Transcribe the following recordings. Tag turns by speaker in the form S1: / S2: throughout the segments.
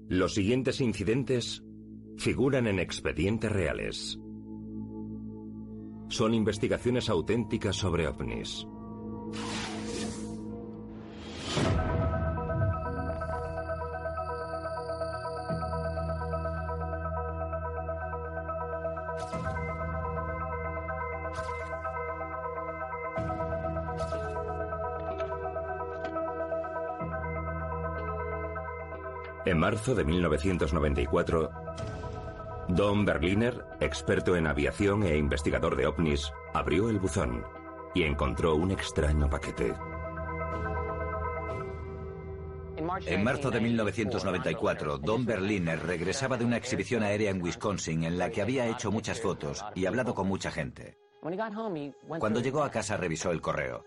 S1: Los siguientes incidentes figuran en expedientes reales. Son investigaciones auténticas sobre ovnis. En marzo de 1994, Don Berliner, experto en aviación e investigador de ovnis, abrió el buzón y encontró un extraño paquete.
S2: En marzo de 1994, Don Berliner regresaba de una exhibición aérea en Wisconsin en la que había hecho muchas fotos y hablado con mucha gente. Cuando llegó a casa revisó el correo.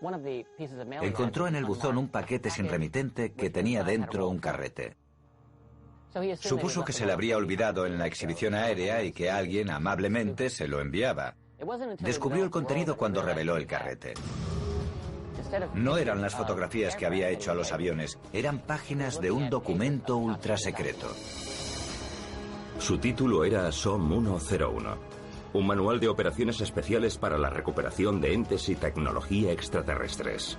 S2: Encontró en el buzón un paquete sin remitente que tenía dentro un carrete. Supuso que se le habría olvidado en la exhibición aérea y que alguien amablemente se lo enviaba. Descubrió el contenido cuando reveló el carrete. No eran las fotografías que había hecho a los aviones, eran páginas de un documento ultrasecreto.
S1: Su título era SOM 101, un manual de operaciones especiales para la recuperación de entes y tecnología extraterrestres.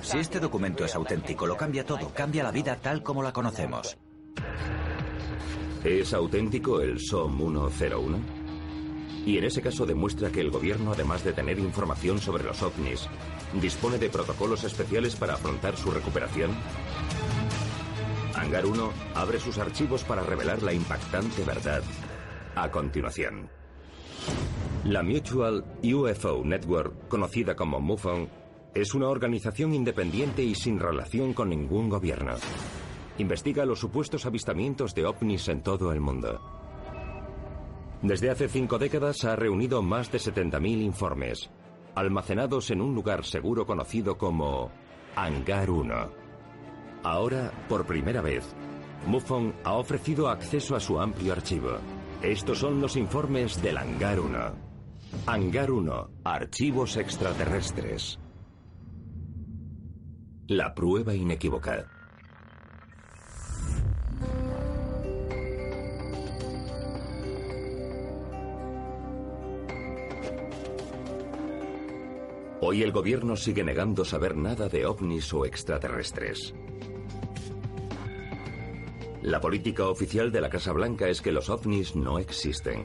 S2: Si este documento es auténtico, lo cambia todo, cambia la vida tal como la conocemos.
S1: ¿Es auténtico el SOM 101? Y en ese caso demuestra que el gobierno, además de tener información sobre los ovnis, dispone de protocolos especiales para afrontar su recuperación. Hangar 1 abre sus archivos para revelar la impactante verdad. A continuación. La Mutual UFO Network, conocida como MUFON, es una organización independiente y sin relación con ningún gobierno. Investiga los supuestos avistamientos de ovnis en todo el mundo. Desde hace 5 décadas ha reunido más de 70.000 informes, almacenados en un lugar seguro conocido como Hangar 1. Ahora, por primera vez, MUFON ha ofrecido acceso a su amplio archivo. Estos son los informes del Hangar 1. Hangar 1, archivos extraterrestres. La prueba inequívoca. Hoy el gobierno sigue negando saber nada de ovnis o extraterrestres. La política oficial de la Casa Blanca es que los ovnis no existen.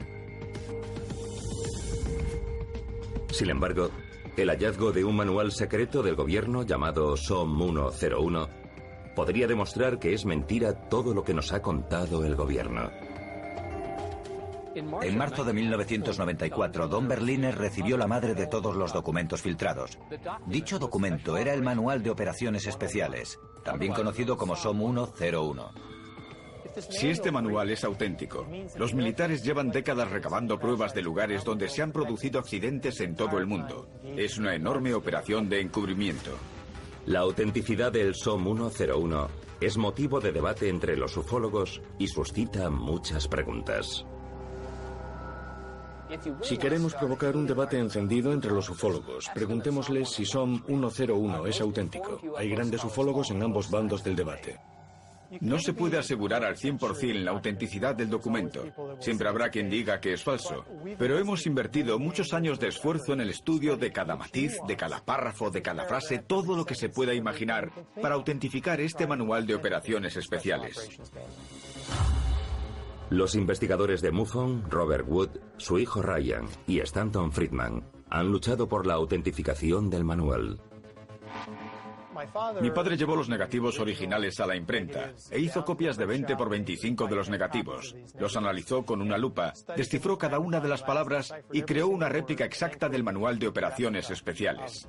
S1: Sin embargo, el hallazgo de un manual secreto del gobierno llamado SOM 101 podría demostrar que es mentira todo lo que nos ha contado el gobierno.
S2: En marzo de 1994, Don Berliner recibió la madre de todos los documentos filtrados. Dicho documento era el Manual de Operaciones Especiales, también conocido como SOM 101.
S3: Si este manual es auténtico, los militares llevan décadas recabando pruebas de lugares donde se han producido accidentes en todo el mundo. Es una enorme operación de encubrimiento.
S1: La autenticidad del SOM 101 es motivo de debate entre los ufólogos y suscita muchas preguntas.
S4: Si queremos provocar un debate encendido entre los ufólogos, preguntémosles si SOM 101 es auténtico. Hay grandes ufólogos en ambos bandos del debate.
S3: No se puede asegurar al 100% la autenticidad del documento. Siempre habrá quien diga que es falso. Pero hemos invertido muchos años de esfuerzo en el estudio de cada matiz, de cada párrafo, de cada frase, todo lo que se pueda imaginar para autentificar este manual de operaciones especiales.
S1: Los investigadores de MUFON, Robert Wood, su hijo Ryan y Stanton Friedman han luchado por la autentificación del manual.
S3: Mi padre llevó los negativos originales a la imprenta e hizo copias de 20 por 25 de los negativos. Los analizó con una lupa, descifró cada una de las palabras y creó una réplica exacta del manual de operaciones especiales.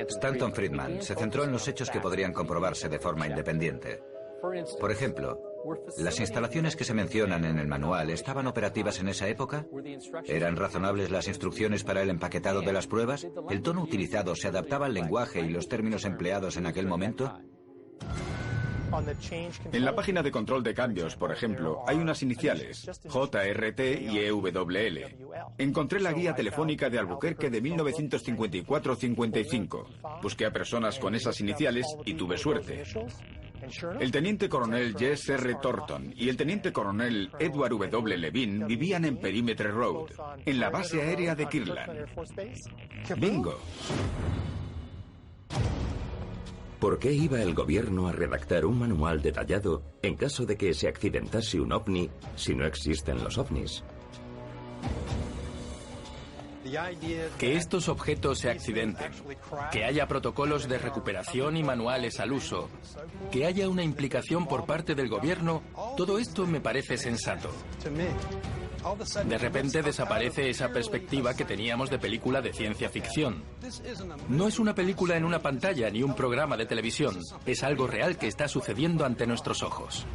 S2: Stanton Friedman se centró en los hechos que podrían comprobarse de forma independiente. Por ejemplo, ¿las instalaciones que se mencionan en el manual estaban operativas en esa época? ¿Eran razonables las instrucciones para el empaquetado de las pruebas? ¿El tono utilizado se adaptaba al lenguaje y los términos empleados en aquel momento?
S3: En la página de control de cambios, por ejemplo, hay unas iniciales, JRT y EWL. Encontré la guía telefónica de Albuquerque de 1954-55. Busqué a personas con esas iniciales y tuve suerte. El teniente coronel Jess R. Thornton y el teniente coronel Edward W. Levine vivían en Perimeter Road, en la base aérea de Kirtland. ¡Bingo!
S1: ¿Por qué iba el gobierno a redactar un manual detallado en caso de que se accidentase un ovni si no existen los ovnis?
S5: Que estos objetos se accidenten, que haya protocolos de recuperación y manuales al uso, que haya una implicación por parte del gobierno, todo esto me parece sensato. De repente desaparece esa perspectiva que teníamos de película de ciencia ficción. No es una película en una pantalla ni un programa de televisión, es algo real que está sucediendo ante nuestros ojos.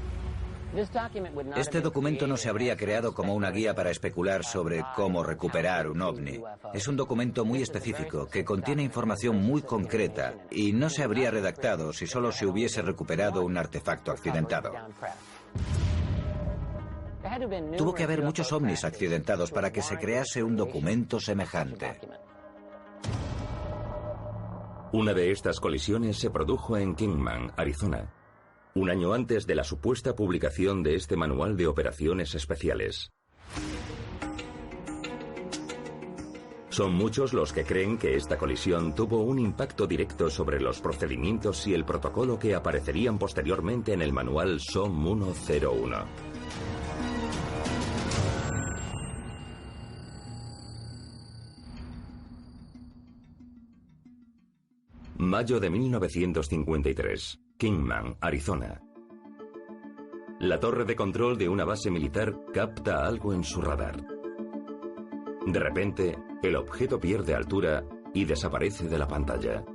S2: Este documento no se habría creado como una guía para especular sobre cómo recuperar un ovni. Es un documento muy específico que contiene información muy concreta y no se habría redactado si solo se hubiese recuperado un artefacto accidentado. Tuvo que haber muchos ovnis accidentados para que se crease un documento semejante.
S1: Una de estas colisiones se produjo en Kingman, Arizona, un año antes de la supuesta publicación de este manual de operaciones especiales. Son muchos los que creen que esta colisión tuvo un impacto directo sobre los procedimientos y el protocolo que aparecerían posteriormente en el manual SOM 101. Mayo de 1953. Kingman, Arizona. La torre de control de una base militar capta algo en su radar. De repente, el objeto pierde altura y desaparece de la pantalla.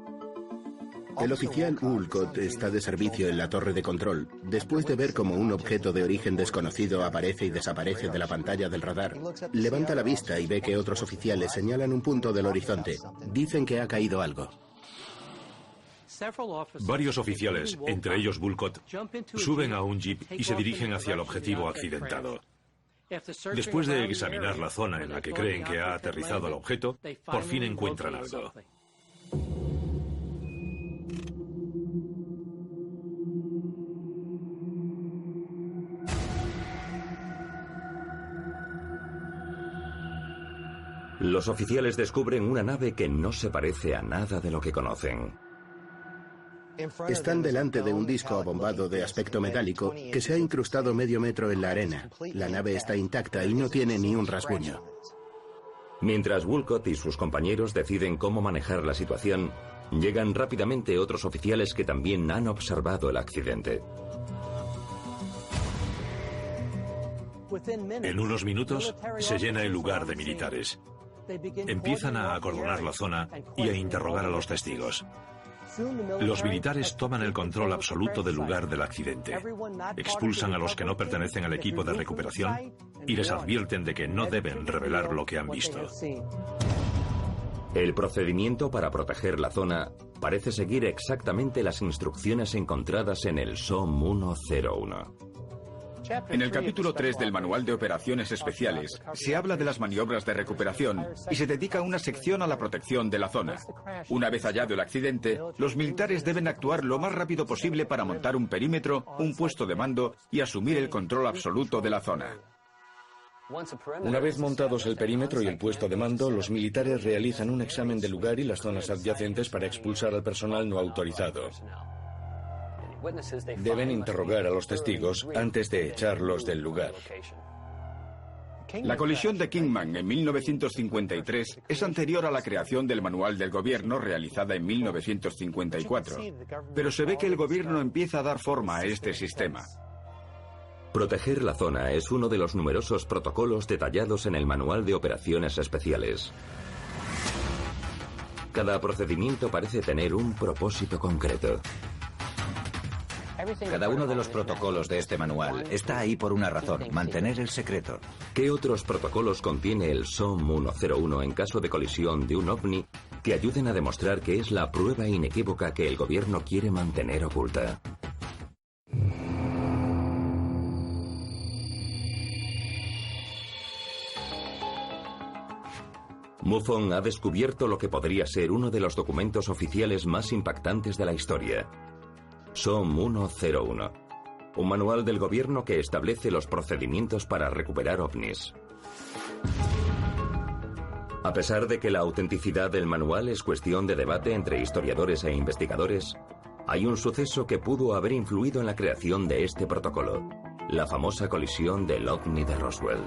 S6: El oficial Woolcott está de servicio en la torre de control, después de ver cómo un objeto de origen desconocido aparece y desaparece de la pantalla del radar. Levanta la vista y ve que otros oficiales señalan un punto del horizonte. Dicen que ha caído algo.
S7: Varios oficiales, entre ellos Woolcott, suben a un jeep y se dirigen hacia el objetivo accidentado. Después de examinar la zona en la que creen que ha aterrizado el objeto, por fin encuentran algo.
S1: Los oficiales descubren una nave que no se parece a nada de lo que conocen.
S6: Están delante de un disco abombado de aspecto metálico que se ha incrustado medio metro en la arena. La nave está intacta y no tiene ni un rasguño.
S1: Mientras Woolcott y sus compañeros deciden cómo manejar la situación, llegan rápidamente otros oficiales que también han observado el accidente.
S7: En unos minutos se llena el lugar de militares. Empiezan a acordonar la zona y a interrogar a los testigos. Los militares toman el control absoluto del lugar del accidente. Expulsan a los que no pertenecen al equipo de recuperación y les advierten de que no deben revelar lo que han visto.
S1: El procedimiento para proteger la zona parece seguir exactamente las instrucciones encontradas en el SOM 101.
S3: En el capítulo 3 del Manual de Operaciones Especiales se habla de las maniobras de recuperación y se dedica una sección a la protección de la zona. Una vez hallado el accidente, los militares deben actuar lo más rápido posible para montar un perímetro, un puesto de mando y asumir el control absoluto de la zona.
S4: Una vez montados el perímetro y el puesto de mando, los militares realizan un examen del lugar y las zonas adyacentes para expulsar al personal no autorizado. Deben interrogar a los testigos antes de echarlos del lugar.
S3: La colisión de Kingman en 1953 es anterior a la creación del Manual del Gobierno realizada en 1954, pero se ve que el gobierno empieza a dar forma a este sistema.
S1: Proteger la zona es uno de los numerosos protocolos detallados en el Manual de Operaciones Especiales. Cada procedimiento parece tener un propósito concreto.
S2: Cada uno de los protocolos de este manual está ahí por una razón: mantener el secreto.
S1: ¿Qué otros protocolos contiene el SOM 101 en caso de colisión de un ovni que ayuden a demostrar que es la prueba inequívoca que el gobierno quiere mantener oculta? MUFON ha descubierto lo que podría ser uno de los documentos oficiales más impactantes de la historia. SOM 101, un manual del gobierno que establece los procedimientos para recuperar ovnis. A pesar de que la autenticidad del manual es cuestión de debate entre historiadores e investigadores, hay un suceso que pudo haber influido en la creación de este protocolo: la famosa colisión del ovni de Roswell.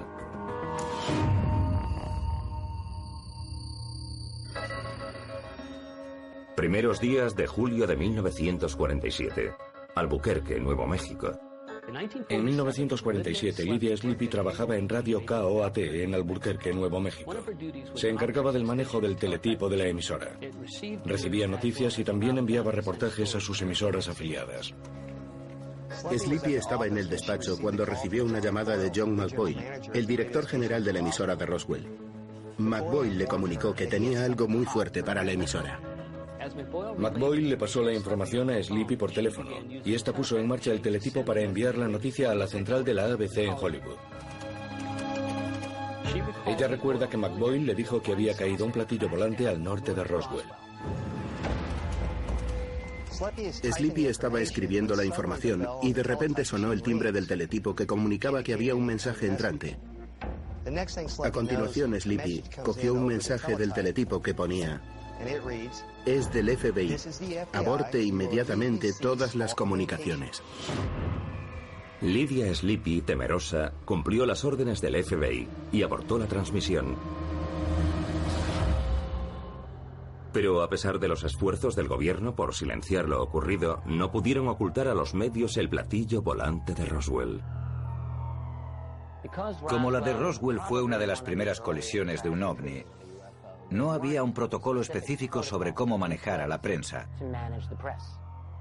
S1: Primeros días de julio de 1947. Albuquerque, Nuevo México.
S4: En 1947, Lydia Sleepy trabajaba en Radio KOAT en Albuquerque, Nuevo México. Se encargaba del manejo del teletipo de la emisora. Recibía noticias y también enviaba reportajes a sus emisoras afiliadas.
S6: Sleepy estaba en el despacho cuando recibió una llamada de John McBoyle, el director general de la emisora de Roswell. McBoyle le comunicó que tenía algo muy fuerte para la emisora.
S4: McBoyle le pasó la información a Sleepy por teléfono y esta puso en marcha el teletipo para enviar la noticia a la central de la ABC en Hollywood. Ella recuerda que McBoyle le dijo que había caído un platillo volante al norte de Roswell.
S6: Sleepy estaba escribiendo la información y de repente sonó el timbre del teletipo que comunicaba que había un mensaje entrante. A continuación, Sleepy cogió un mensaje del teletipo que ponía: es del FBI. Aborte inmediatamente todas las comunicaciones.
S1: Lydia Sleepy, temerosa, cumplió las órdenes del FBI y abortó la transmisión. Pero a pesar de los esfuerzos del gobierno por silenciar lo ocurrido, no pudieron ocultar a los medios el platillo volante de Roswell.
S2: Como la de Roswell fue una de las primeras colisiones de un ovni, no había un protocolo específico sobre cómo manejar a la prensa.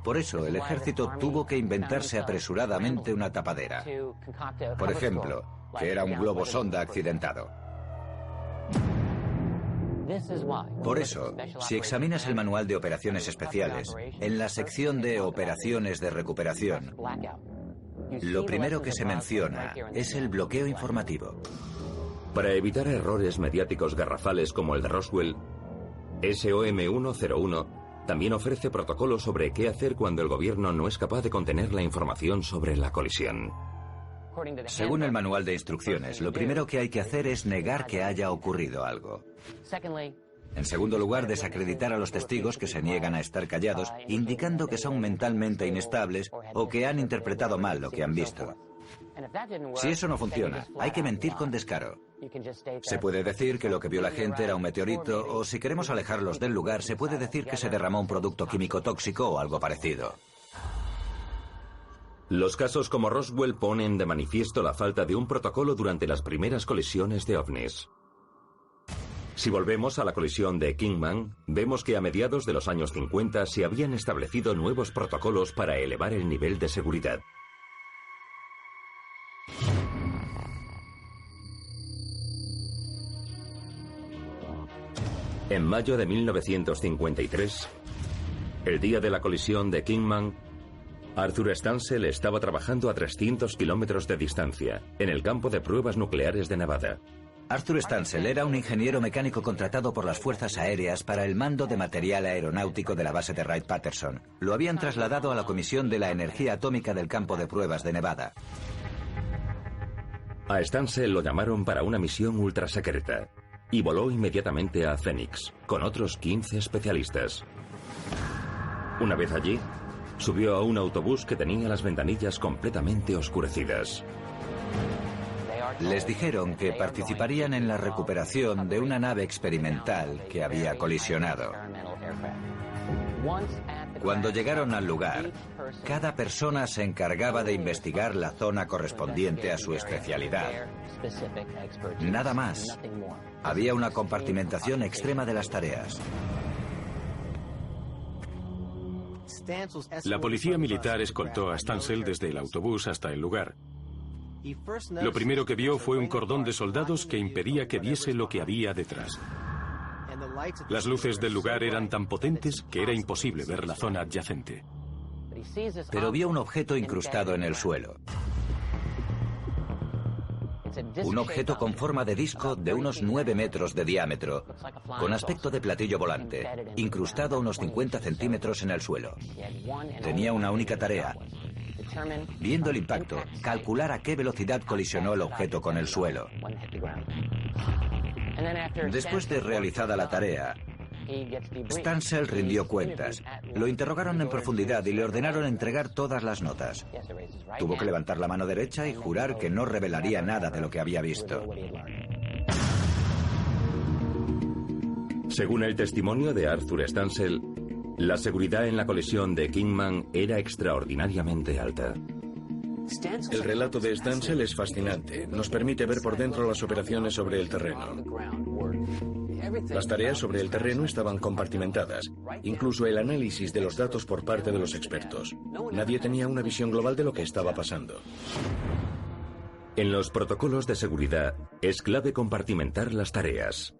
S2: Por eso, el ejército tuvo que inventarse apresuradamente una tapadera. Por ejemplo, que era un globo sonda accidentado. Por eso, si examinas el manual de operaciones especiales, en la sección de operaciones de recuperación, lo primero que se menciona es el bloqueo informativo.
S1: Para evitar errores mediáticos garrafales como el de Roswell, SOM 101 también ofrece protocolos sobre qué hacer cuando el gobierno no es capaz de contener la información sobre la colisión.
S2: Según el manual de instrucciones, lo primero que hay que hacer es negar que haya ocurrido algo. En segundo lugar, desacreditar a los testigos que se niegan a estar callados, indicando que son mentalmente inestables o que han interpretado mal lo que han visto. Si eso no funciona, hay que mentir con descaro. Se puede decir que lo que vio la gente era un meteorito, o si queremos alejarlos del lugar, se puede decir que se derramó un producto químico tóxico o algo parecido.
S1: Los casos como Roswell ponen de manifiesto la falta de un protocolo durante las primeras colisiones de ovnis. Si volvemos a la colisión de Kingman, vemos que a mediados de los años 50 se habían establecido nuevos protocolos para elevar el nivel de seguridad. En mayo de 1953, el día de la colisión de Kingman, Arthur Stansel estaba trabajando a 300 kilómetros de distancia, en el campo de pruebas nucleares de Nevada.
S2: Arthur Stansel era un ingeniero mecánico contratado por las Fuerzas Aéreas para el mando de material aeronáutico de la base de Wright-Patterson. Lo habían trasladado a la Comisión de la Energía Atómica del campo de pruebas de Nevada.
S1: A Stansel lo llamaron para una misión ultrasecreta y voló inmediatamente a Phoenix, con otros 15 especialistas. Una vez allí, subió a un autobús que tenía las ventanillas completamente oscurecidas.
S2: Les dijeron que participarían en la recuperación de una nave experimental que había colisionado. Cuando llegaron al lugar, cada persona se encargaba de investigar la zona correspondiente a su especialidad. Nada más. Había una compartimentación extrema de las tareas.
S8: La policía militar escoltó a Stansel desde el autobús hasta el lugar. Lo primero que vio fue un cordón de soldados que impedía que viese lo que había detrás. Las luces del lugar eran tan potentes que era imposible ver la zona adyacente.
S2: Pero vio un objeto incrustado en el suelo. un objeto con forma de disco de unos 9 metros de diámetro, con aspecto de platillo volante, incrustado a unos 50 centímetros en el suelo. Tenía una única tarea: viendo el impacto, calcular a qué velocidad colisionó el objeto con el suelo. Después de realizada la tarea, Stansel rindió cuentas. Lo interrogaron en profundidad y le ordenaron entregar todas las notas. Tuvo que levantar la mano derecha y jurar que no revelaría nada de lo que había visto.
S1: Según el testimonio de Arthur Stansel, la seguridad en la colisión de Kingman era extraordinariamente alta.
S4: El relato de Stansel es fascinante. Nos permite ver por dentro las operaciones sobre el terreno. Las tareas sobre el terreno estaban compartimentadas, incluso el análisis de los datos por parte de los expertos. Nadie tenía una visión global de lo que estaba pasando.
S1: En los protocolos de seguridad es clave compartimentar las tareas.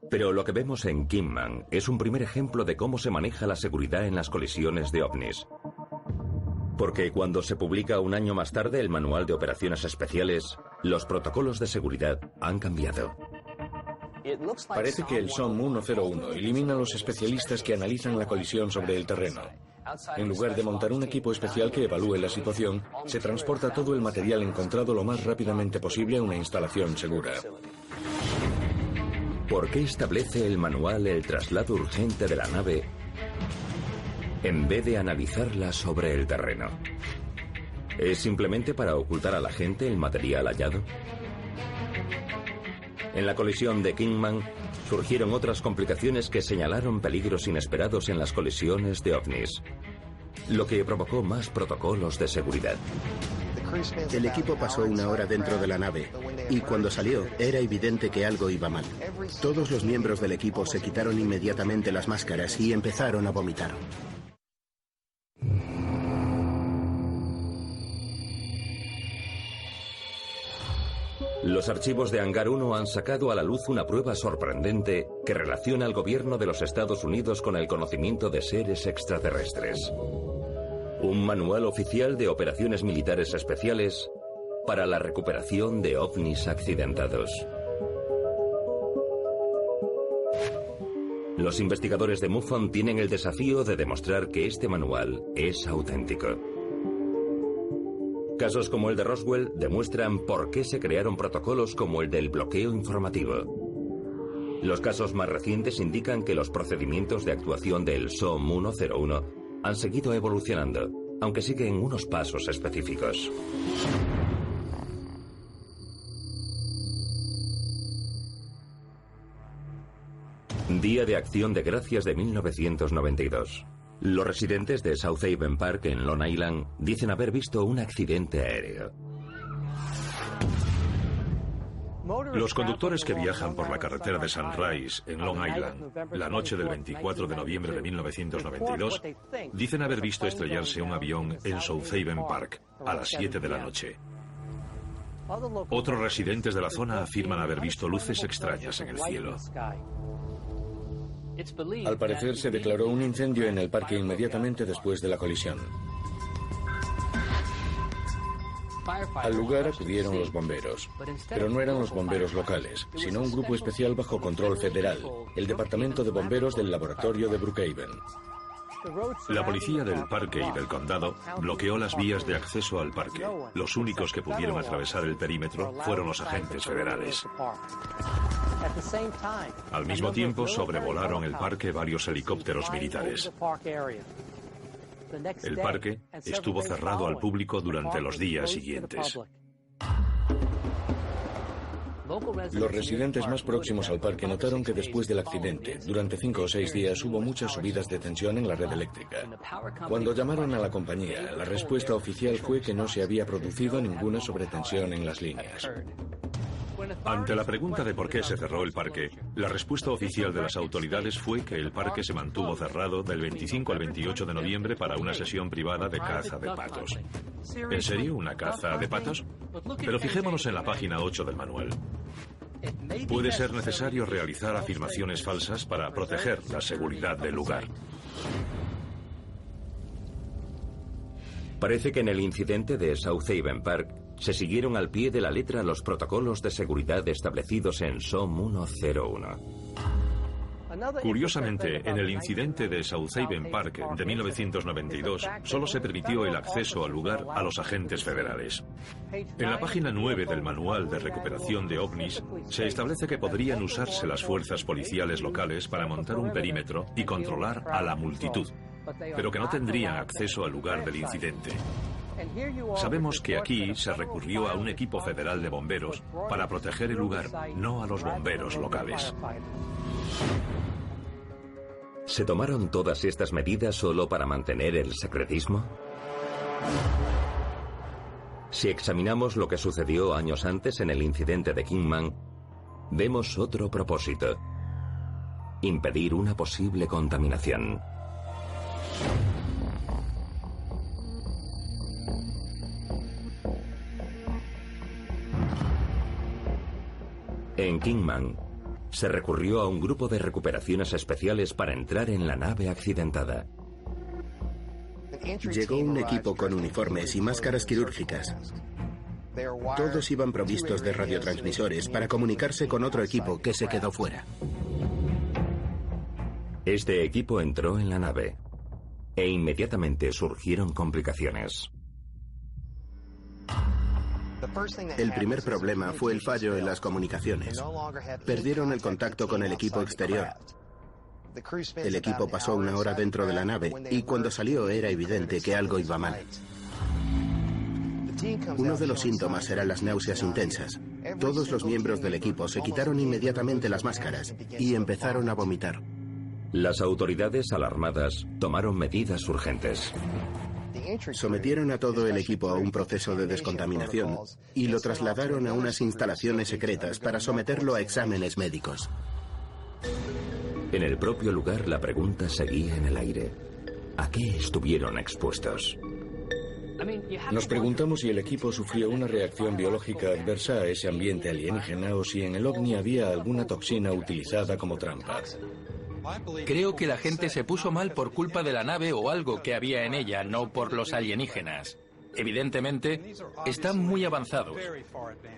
S1: Pero lo que vemos en Kingman es un primer ejemplo de cómo se maneja la seguridad en las colisiones de ovnis. Porque cuando se publica un año más tarde el Manual de Operaciones Especiales, los protocolos de seguridad han cambiado.
S4: Parece que el SOM 101 elimina a los especialistas que analizan la colisión sobre el terreno. En lugar de montar un equipo especial que evalúe la situación, se transporta todo el material encontrado lo más rápidamente posible a una instalación segura.
S1: ¿Por qué establece el manual el traslado urgente de la nave en vez de analizarla sobre el terreno? ¿Es simplemente para ocultar a la gente el material hallado? En la colisión de Kingman surgieron otras complicaciones que señalaron peligros inesperados en las colisiones de ovnis, lo que provocó más protocolos de seguridad.
S6: El equipo pasó una hora dentro de la nave y cuando salió era evidente que algo iba mal. Todos los miembros del equipo se quitaron inmediatamente las máscaras y empezaron a vomitar.
S1: Los archivos de Hangar 1 han sacado a la luz una prueba sorprendente que relaciona al gobierno de los Estados Unidos con el conocimiento de seres extraterrestres. Un manual oficial de operaciones militares especiales para la recuperación de ovnis accidentados. Los investigadores de MUFON tienen el desafío de demostrar que este manual es auténtico. Casos como el de Roswell demuestran por qué se crearon protocolos como el del bloqueo informativo. Los casos más recientes indican que los procedimientos de actuación del SOM 101 han seguido evolucionando, aunque siguen unos pasos específicos. Día de Acción de Gracias de 1992. Los residentes de South Haven Park en Long Island dicen haber visto un accidente aéreo.
S7: Los conductores que viajan por la carretera de Sunrise en Long Island la noche del 24 de noviembre de 1992 dicen haber visto estrellarse un avión en South Haven Park a las 7 de la noche. Otros residentes de la zona afirman haber visto luces extrañas en el cielo.
S4: Al parecer se declaró un incendio en el parque inmediatamente después de la colisión. Al lugar acudieron los bomberos, pero no eran los bomberos locales, sino un grupo especial bajo control federal, el Departamento de Bomberos del Laboratorio de Brookhaven.
S7: La policía del parque y del condado bloqueó las vías de acceso al parque. Los únicos que pudieron atravesar el perímetro fueron los agentes federales. Al mismo tiempo, sobrevolaron el parque varios helicópteros militares. El parque estuvo cerrado al público durante los días siguientes.
S4: Los residentes más próximos al parque notaron que después del accidente, durante 5 o 6 días hubo muchas subidas de tensión en la red eléctrica. Cuando llamaron a la compañía, la respuesta oficial fue que no se había producido ninguna sobretensión en las líneas.
S7: Ante la pregunta de por qué se cerró el parque, la respuesta oficial de las autoridades fue que el parque se mantuvo cerrado del 25 al 28 de noviembre para una sesión privada de caza de patos. ¿En serio, una caza de patos? Pero fijémonos en la página 8 del manual. Puede ser necesario realizar afirmaciones falsas para proteger la seguridad del lugar.
S1: Parece que en el incidente de South Haven Park, se siguieron al pie de la letra los protocolos de seguridad establecidos en SOM 101.
S7: Curiosamente, en el incidente de Southaven Park de 1992, solo se permitió el acceso al lugar a los agentes federales. En la página 9 del Manual de Recuperación de OVNIs, se establece que podrían usarse las fuerzas policiales locales para montar un perímetro y controlar a la multitud, pero que no tendrían acceso al lugar del incidente. Sabemos que aquí se recurrió a un equipo federal de bomberos para proteger el lugar, no a los bomberos locales.
S1: ¿Se tomaron todas estas medidas solo para mantener el secretismo? Si examinamos lo que sucedió años antes en el incidente de Kingman, vemos otro propósito: impedir una posible contaminación. En Kingman, se recurrió a un grupo de recuperaciones especiales para entrar en la nave accidentada.
S6: Llegó un equipo con uniformes y máscaras quirúrgicas. Todos iban provistos de radiotransmisores para comunicarse con otro equipo que se quedó fuera.
S1: Este equipo entró en la nave e inmediatamente surgieron complicaciones.
S6: El primer problema fue el fallo en las comunicaciones. Perdieron el contacto con el equipo exterior. El equipo pasó una hora dentro de la nave y cuando salió era evidente que algo iba mal. Uno de los síntomas eran las náuseas intensas. Todos los miembros del equipo se quitaron inmediatamente las máscaras y empezaron a vomitar.
S1: Las autoridades alarmadas tomaron medidas urgentes.
S6: Sometieron a todo el equipo a un proceso de descontaminación y lo trasladaron a unas instalaciones secretas para someterlo a exámenes médicos.
S1: En el propio lugar, la pregunta seguía en el aire: ¿a qué estuvieron expuestos?
S4: Nos preguntamos si el equipo sufrió una reacción biológica adversa a ese ambiente alienígena o si en el ovni había alguna toxina utilizada como trampa.
S5: Creo que la gente se puso mal por culpa de la nave o algo que había en ella, no por los alienígenas. Evidentemente, están muy avanzados.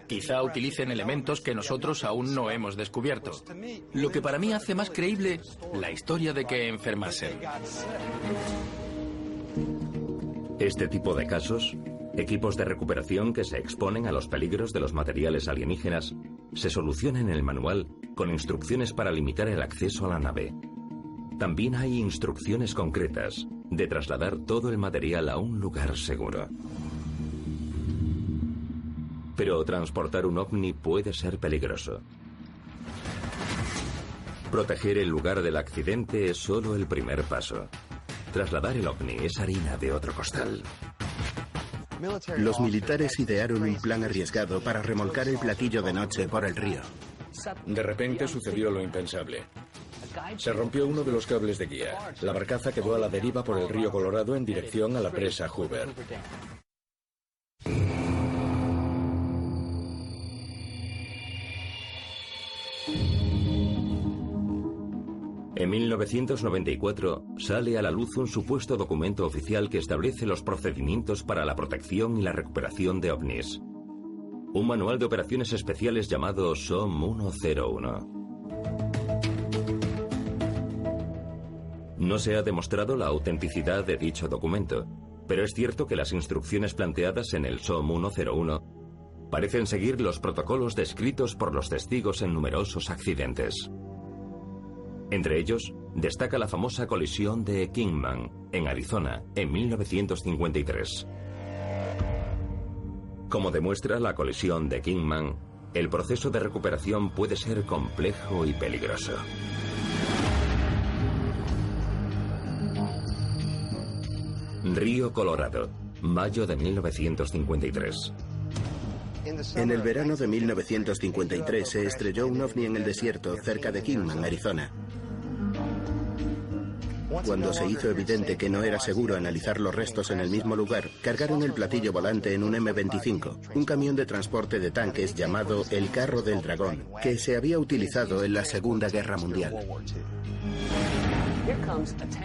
S5: Quizá utilicen elementos que nosotros aún no hemos descubierto. Lo que para mí hace más creíble la historia de que enfermasen.
S1: Este tipo de casos, equipos de recuperación que se exponen a los peligros de los materiales alienígenas, se solucionan en el manual con instrucciones para limitar el acceso a la nave. También hay instrucciones concretas de trasladar todo el material a un lugar seguro. Pero transportar un ovni puede ser peligroso. Proteger el lugar del accidente es solo el primer paso. Trasladar el ovni es harina de otro costal.
S6: Los militares idearon un plan arriesgado para remolcar el platillo de noche por el río.
S4: De repente sucedió lo impensable. Se rompió uno de los cables de guía. La barcaza quedó a la deriva por el río Colorado en dirección a la presa Hoover.
S1: En 1994 sale a la luz un supuesto documento oficial que establece los procedimientos para la protección y la recuperación de ovnis. Un manual de operaciones especiales llamado SOM 101. No se ha demostrado la autenticidad de dicho documento, pero es cierto que las instrucciones planteadas en el SOM 101 parecen seguir los protocolos descritos por los testigos en numerosos accidentes. Entre ellos, destaca la famosa colisión de Kingman, en Arizona, en 1953. Como demuestra la colisión de Kingman, el proceso de recuperación puede ser complejo y peligroso. Río Colorado, mayo de 1953.
S6: En el verano de 1953 se estrelló un ovni en el desierto cerca de Kingman, Arizona. Cuando se hizo evidente que no era seguro analizar los restos en el mismo lugar, cargaron el platillo volante en un M-25, un camión de transporte de tanques llamado el Carro del Dragón, que se había utilizado en la Segunda Guerra Mundial.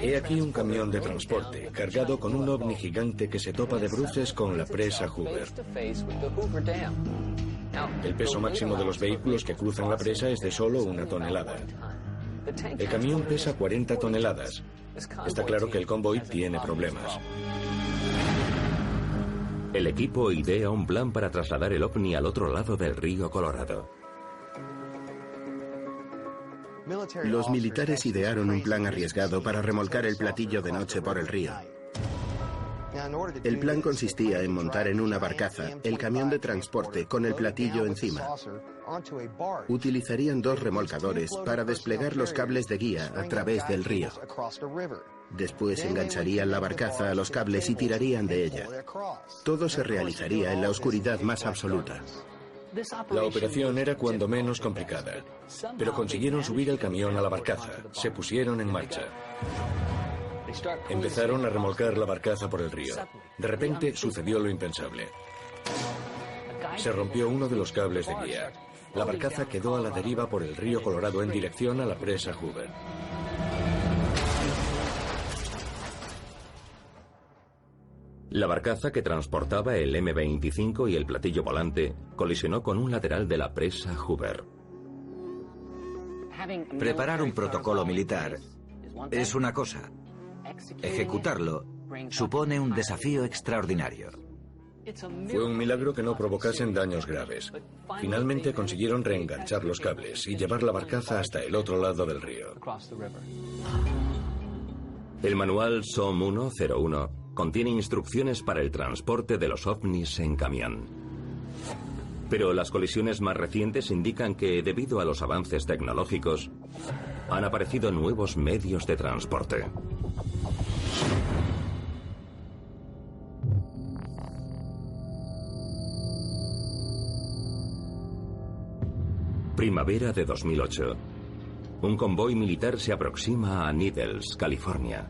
S4: He aquí un camión de transporte cargado con un ovni gigante que se topa de bruces con la presa Hoover. El peso máximo de los vehículos que cruzan la presa es de solo 1 tonelada. El camión pesa 40 toneladas. Está claro que el convoy tiene problemas.
S1: El equipo idea un plan para trasladar el ovni al otro lado del río Colorado.
S6: Los militares idearon un plan arriesgado para remolcar el platillo de noche por el río. El plan consistía en montar en una barcaza el camión de transporte con el platillo encima. Utilizarían 2 remolcadores para desplegar los cables de guía a través del río. Después engancharían la barcaza a los cables y tirarían de ella. Todo se realizaría en la oscuridad más absoluta.
S4: La operación era cuando menos complicada, pero consiguieron subir el camión a la barcaza. Se pusieron en marcha. Empezaron a remolcar la barcaza por el río. De repente sucedió lo impensable. Se rompió uno de los cables de guía. La barcaza quedó a la deriva por el río Colorado en dirección a la presa Hoover.
S1: La barcaza que transportaba el M-25 y el platillo volante colisionó con un lateral de la presa Hoover.
S2: Preparar un protocolo militar es una cosa. Ejecutarlo supone un desafío extraordinario.
S4: Fue un milagro que no provocasen daños graves. Finalmente consiguieron reenganchar los cables y llevar la barcaza hasta el otro lado del río.
S1: El manual SOM 101 contiene instrucciones para el transporte de los ovnis en camión. Pero las colisiones más recientes indican que, debido a los avances tecnológicos, han aparecido nuevos medios de transporte. Primavera de 2008. Un convoy militar se aproxima a Needles, California.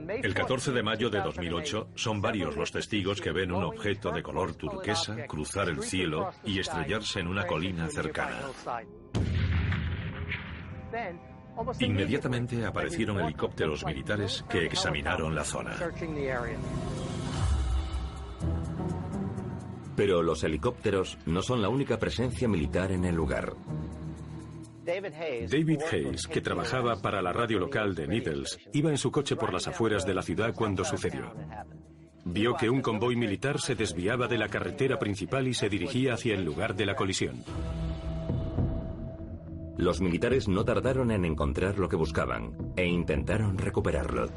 S7: El 14 de mayo de 2008 son varios los testigos que ven un objeto de color turquesa cruzar el cielo y estrellarse en una colina cercana. Inmediatamente aparecieron helicópteros militares que examinaron la zona.
S1: Pero los helicópteros no son la única presencia militar en el lugar.
S8: David Hayes, que trabajaba para la radio local de Needles, iba en su coche por las afueras de la ciudad cuando sucedió. Vio que un convoy militar se desviaba de la carretera principal y se dirigía hacia el lugar de la colisión.
S1: Los militares no tardaron en encontrar lo que buscaban e intentaron recuperarlo.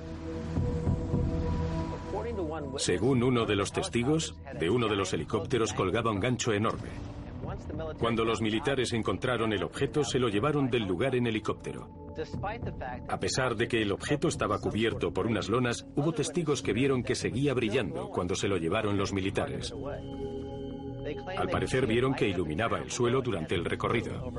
S8: Según uno de los testigos, de uno de los helicópteros colgaba un gancho enorme. Cuando los militares encontraron el objeto, se lo llevaron del lugar en helicóptero. A pesar de que el objeto estaba cubierto por unas lonas, hubo testigos que vieron que seguía brillando cuando se lo llevaron los militares. Al parecer vieron que iluminaba el suelo durante el recorrido.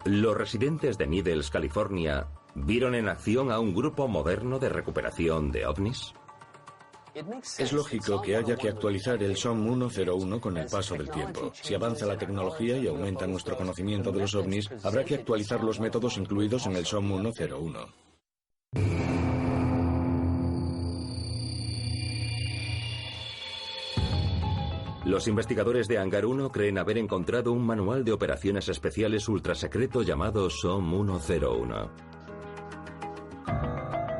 S1: Los residentes de Needles, California, ¿vieron en acción a un grupo moderno de recuperación de ovnis?
S4: Es lógico que haya que actualizar el SOM 101 con el paso del tiempo. Si avanza la tecnología y aumenta nuestro conocimiento de los ovnis, habrá que actualizar los métodos incluidos en el SOM 101.
S1: Los investigadores de Hangar 1 creen haber encontrado un manual de operaciones especiales ultrasecreto llamado SOM 101.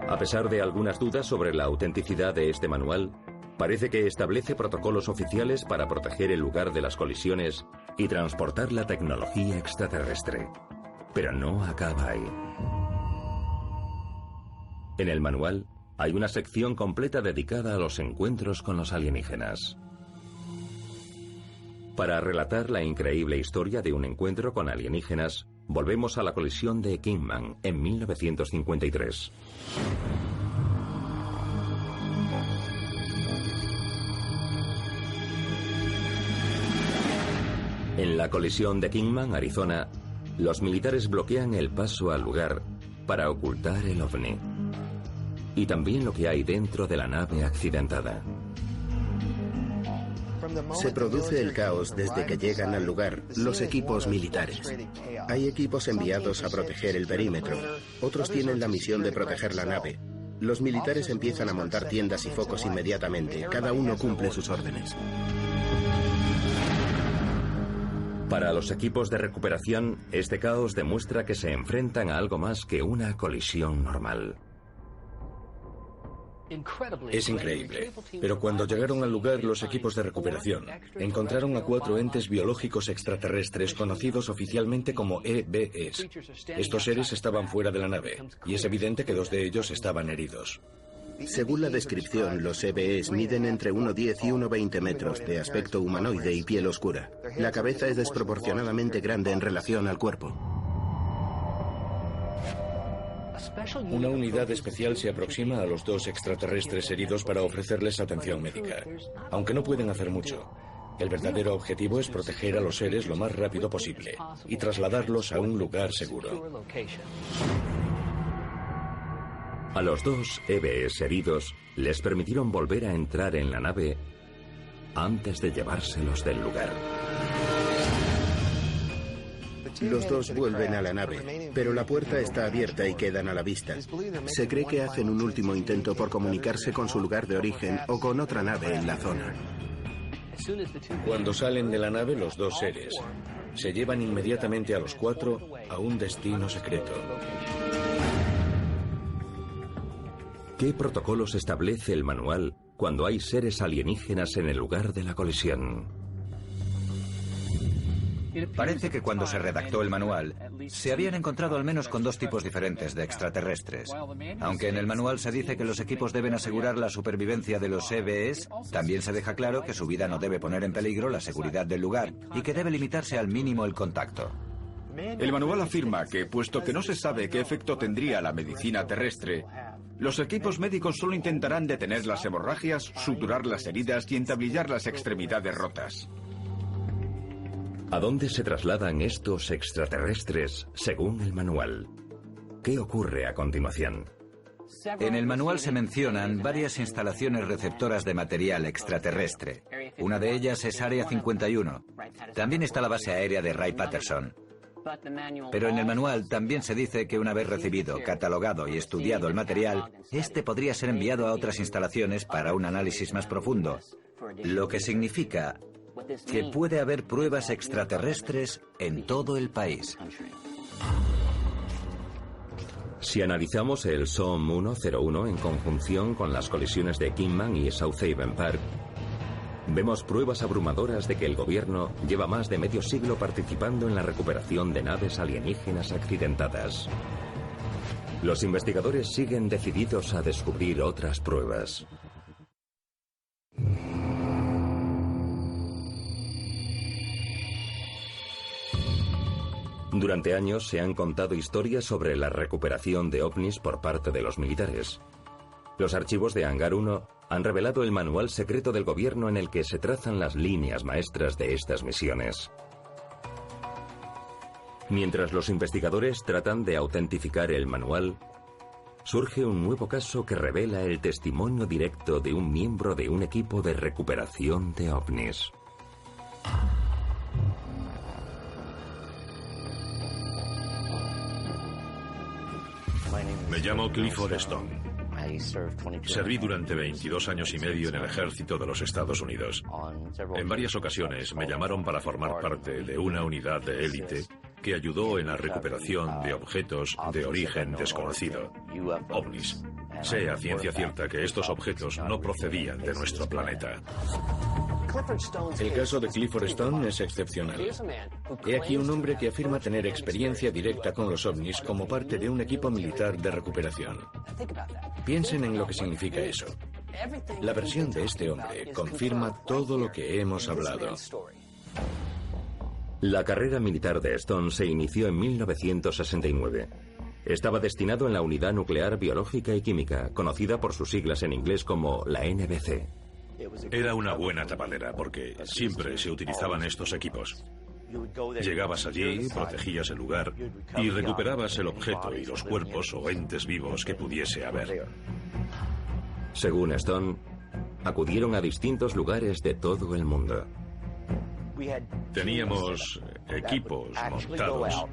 S1: A pesar de algunas dudas sobre la autenticidad de este manual, parece que establece protocolos oficiales para proteger el lugar de las colisiones y transportar la tecnología extraterrestre. Pero no acaba ahí. En el manual hay una sección completa dedicada a los encuentros con los alienígenas. Para relatar la increíble historia de un encuentro con alienígenas, volvemos a la colisión de Kingman en 1953. En la colisión de Kingman, Arizona, los militares bloquean el paso al lugar para ocultar el ovni. Y también lo que hay dentro de la nave accidentada.
S6: Se produce el caos desde que llegan al lugar los equipos militares. Hay equipos enviados a proteger el perímetro. Otros tienen la misión de proteger la nave. Los militares empiezan a montar tiendas y focos inmediatamente. Cada uno cumple sus órdenes.
S1: Para los equipos de recuperación, este caos demuestra que se enfrentan a algo más que una colisión normal.
S4: Es increíble, pero cuando llegaron al lugar los equipos de recuperación encontraron a 4 entes biológicos extraterrestres conocidos oficialmente como EBEs. Estos seres estaban fuera de la nave y es evidente que 2 de ellos estaban heridos.
S6: Según la descripción, los EBEs miden entre 1,10 y 1,20 metros, de aspecto humanoide y piel oscura. La cabeza es desproporcionadamente grande en relación al cuerpo.
S4: Una unidad especial se aproxima a los 2 extraterrestres heridos para ofrecerles atención médica, aunque no pueden hacer mucho. El verdadero objetivo es proteger a los seres lo más rápido posible y trasladarlos a un lugar seguro.
S1: A los 2 EBEs heridos les permitieron volver a entrar en la nave antes de llevárselos del lugar.
S6: Los 2 vuelven a la nave, pero la puerta está abierta y quedan a la vista. Se cree que hacen un último intento por comunicarse con su lugar de origen o con otra nave en la zona.
S4: Cuando salen de la nave los 2 seres se llevan inmediatamente a los 4 a un destino secreto.
S1: ¿Qué protocolos establece el manual cuando hay seres alienígenas en el lugar de la colisión?
S2: Parece que cuando se redactó el manual, se habían encontrado al menos con 2 tipos diferentes de extraterrestres. Aunque en el manual se dice que los equipos deben asegurar la supervivencia de los EBEs, también se deja claro que su vida no debe poner en peligro la seguridad del lugar y que debe limitarse al mínimo el contacto.
S3: El manual afirma que, puesto que no se sabe qué efecto tendría la medicina terrestre, los equipos médicos solo intentarán detener las hemorragias, suturar las heridas y entablillar las extremidades rotas.
S1: ¿A dónde se trasladan estos extraterrestres según el manual? ¿Qué ocurre a continuación?
S2: En el manual se mencionan varias instalaciones receptoras de material extraterrestre. Una de ellas es Área 51. También está la base aérea de Wright-Patterson. Pero en el manual también se dice que una vez recibido, catalogado y estudiado el material, este podría ser enviado a otras instalaciones para un análisis más profundo, lo que significa que puede haber pruebas extraterrestres en todo el país.
S1: Si analizamos el SOM 101 en conjunción con las colisiones de Kingman y Southaven Park, vemos pruebas abrumadoras de que el gobierno lleva más de medio siglo participando en la recuperación de naves alienígenas accidentadas. Los investigadores siguen decididos a descubrir otras pruebas. Durante años se han contado historias sobre la recuperación de ovnis por parte de los militares. Los archivos de Hangar 1 han revelado el manual secreto del gobierno en el que se trazan las líneas maestras de estas misiones. Mientras los investigadores tratan de autentificar el manual, surge un nuevo caso que revela el testimonio directo de un miembro de un equipo de recuperación de ovnis.
S7: Me llamo Clifford Stone. Serví durante 22 años y medio en el ejército de los Estados Unidos. En varias ocasiones me llamaron para formar parte de una unidad de élite que ayudó en la recuperación de objetos de origen desconocido, ovnis. Sé a ciencia cierta que estos objetos no procedían de nuestro planeta.
S4: El caso de Clifford Stone es excepcional. He aquí un hombre que afirma tener experiencia directa con los ovnis como parte de un equipo militar de recuperación. Piensen en lo que significa eso. La versión de este hombre confirma todo lo que hemos hablado.
S1: La carrera militar de Stone se inició en 1969. Estaba destinado en la Unidad Nuclear Biológica y Química, conocida por sus siglas en inglés como la NBC.
S7: Era una buena tapadera porque siempre se utilizaban estos equipos. Llegabas allí, protegías el lugar y recuperabas el objeto y los cuerpos o entes vivos que pudiese haber.
S1: Según Stone, acudieron a distintos lugares de todo el mundo.
S7: Teníamos equipos montados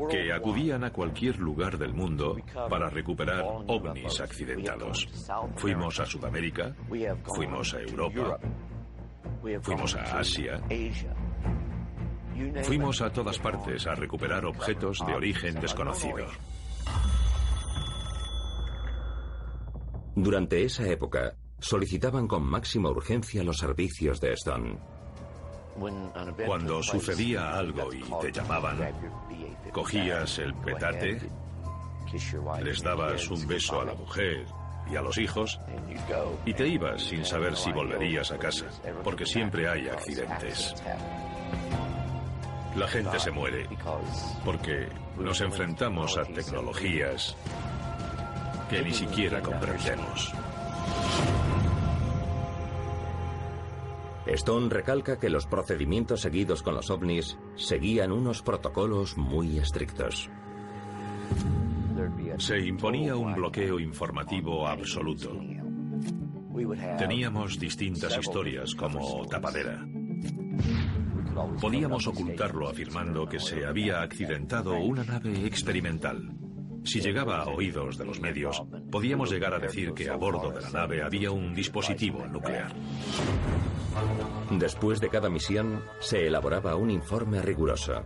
S7: que acudían a cualquier lugar del mundo para recuperar ovnis accidentados. Fuimos a Sudamérica, fuimos a Europa, fuimos a Asia, fuimos a todas partes a recuperar objetos de origen desconocido.
S1: Durante esa época, solicitaban con máxima urgencia los servicios de Stone.
S7: Cuando sucedía algo y te llamaban, cogías el petate, les dabas un beso a la mujer y a los hijos y te ibas sin saber si volverías a casa, porque siempre hay accidentes. La gente se muere porque nos enfrentamos a tecnologías que ni siquiera comprendemos.
S1: Stone recalca que los procedimientos seguidos con los ovnis seguían unos protocolos muy estrictos.
S7: Se imponía un bloqueo informativo absoluto. Teníamos distintas historias como tapadera. Podíamos ocultarlo afirmando que se había accidentado una nave experimental. Si llegaba a oídos de los medios, podíamos llegar a decir que a bordo de la nave había un dispositivo nuclear.
S1: Después de cada misión, se elaboraba un informe riguroso.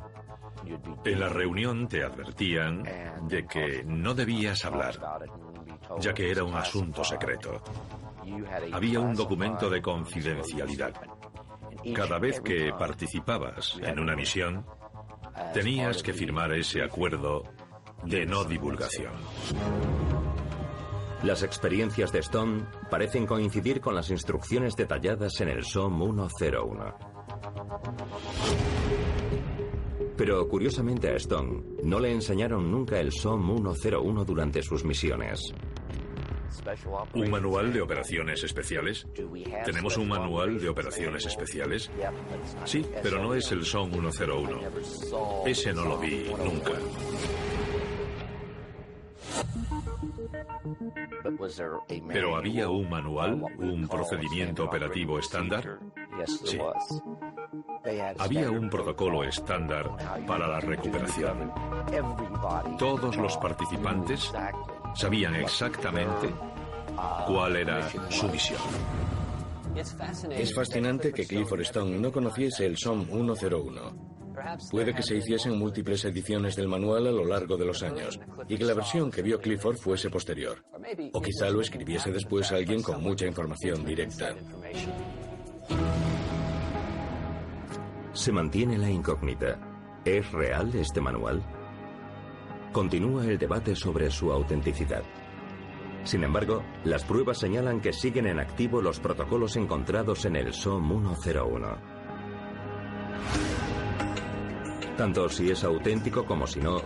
S7: En la reunión te advertían de que no debías hablar, ya que era un asunto secreto. Había un documento de confidencialidad. Cada vez que participabas en una misión, tenías que firmar ese acuerdo de no divulgación.
S1: Las experiencias de Stone parecen coincidir con las instrucciones detalladas en el SOM 101. Pero curiosamente a Stone no le enseñaron nunca el SOM 101 durante sus misiones.
S7: ¿Un manual de operaciones especiales? ¿Tenemos un manual de operaciones especiales? Sí, pero no es el SOM 101. Ese no lo vi nunca. ¿Pero había un manual, un procedimiento operativo estándar? Sí. Había un protocolo estándar para la recuperación. Todos los participantes sabían exactamente cuál era su misión.
S4: Es fascinante que Clifford Stone no conociese el SOM 101. Puede que se hiciesen múltiples ediciones del manual a lo largo de los años y que la versión que vio Clifford fuese posterior. O quizá lo escribiese después alguien con mucha información directa.
S1: Se mantiene la incógnita. ¿Es real este manual? Continúa el debate sobre su autenticidad. Sin embargo, las pruebas señalan que siguen en activo los protocolos encontrados en el SOM 101. Tanto si es auténtico como si no,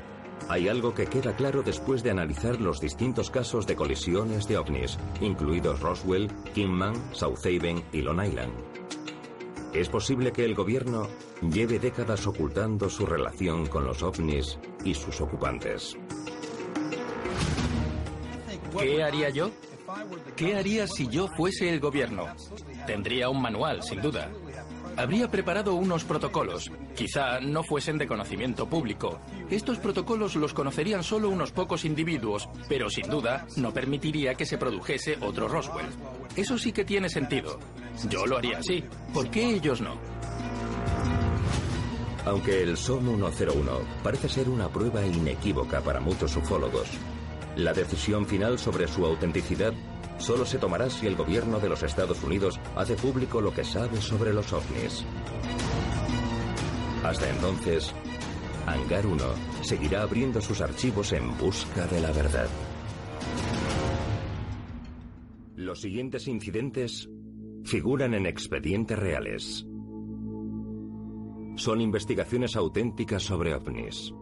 S1: hay algo que queda claro después de analizar los distintos casos de colisiones de ovnis, incluidos Roswell, Kingman, South Haven y Long Island. Es posible que el gobierno lleve décadas ocultando su relación con los ovnis y sus ocupantes.
S5: ¿Qué haría yo? ¿Qué haría si yo fuese el gobierno? Tendría un manual, sin duda. Habría preparado unos protocolos. Quizá no fuesen de conocimiento público. Estos protocolos los conocerían solo unos pocos individuos, pero sin duda no permitiría que se produjese otro Roswell. Eso sí que tiene sentido. Yo lo haría así. ¿Por qué ellos no?
S1: Aunque el SOM 101 parece ser una prueba inequívoca para muchos ufólogos, la decisión final sobre su autenticidad solo se tomará si el gobierno de los Estados Unidos hace público lo que sabe sobre los ovnis. Hasta entonces, Hangar 1 seguirá abriendo sus archivos en busca de la verdad. Los siguientes incidentes figuran en expedientes reales. Son investigaciones auténticas sobre ovnis.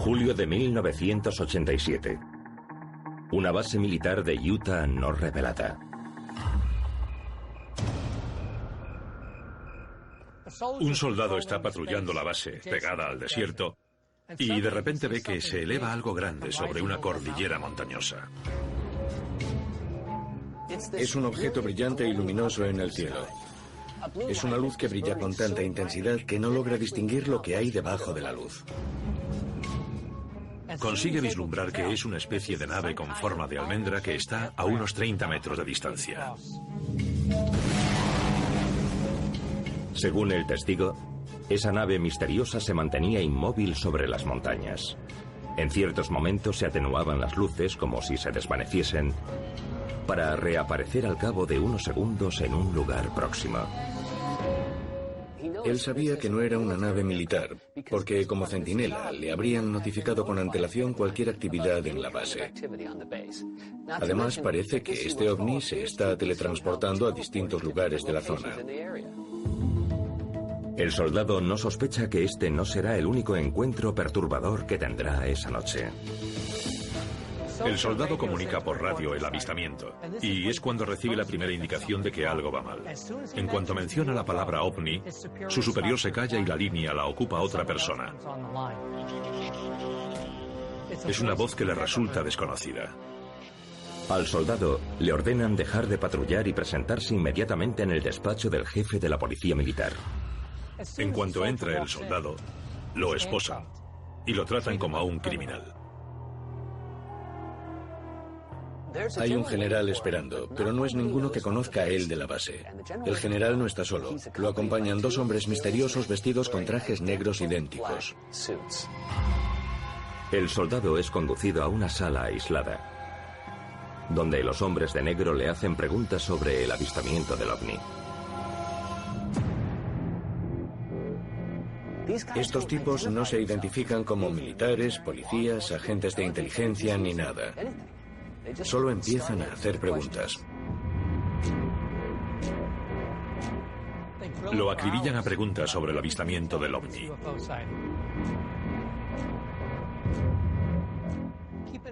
S1: Julio de 1987. Una base militar de Utah no revelada.
S7: Un soldado está patrullando la base, pegada al desierto, y de repente ve que se eleva algo grande sobre una cordillera montañosa.
S4: Es un objeto brillante y luminoso en el cielo. Es una luz que brilla con tanta intensidad que no logra distinguir lo que hay debajo de la luz.
S7: Consigue vislumbrar que es una especie de nave con forma de almendra que está a unos 30 metros de distancia.
S1: Según el testigo, esa nave misteriosa se mantenía inmóvil sobre las montañas. En ciertos momentos se atenuaban las luces como si se desvaneciesen, para reaparecer al cabo de unos segundos en un lugar próximo.
S4: Él sabía que no era una nave militar, porque como centinela le habrían notificado con antelación cualquier actividad en la base. Además, parece que este ovni se está teletransportando a distintos lugares de la zona.
S1: El soldado no sospecha que este no será el único encuentro perturbador que tendrá esa noche.
S7: El soldado comunica por radio el avistamiento, y es cuando recibe la primera indicación de que algo va mal. En cuanto menciona la palabra ovni, su superior se calla y la línea la ocupa otra persona. Es una voz que le resulta desconocida.
S1: Al soldado le ordenan dejar de patrullar y presentarse inmediatamente en el despacho del jefe de la policía militar.
S7: En cuanto entra el soldado, lo esposan y lo tratan como a un criminal.
S4: Hay un general esperando, pero no es ninguno que conozca a él de la base. El general no está solo. Lo acompañan dos hombres misteriosos vestidos con trajes negros idénticos.
S1: El soldado es conducido a una sala aislada, donde los hombres de negro le hacen preguntas sobre el avistamiento del ovni.
S4: Estos tipos no se identifican como militares, policías, agentes de inteligencia ni nada. Solo empiezan a hacer preguntas.
S7: Lo acribillan a preguntas sobre el avistamiento del ovni.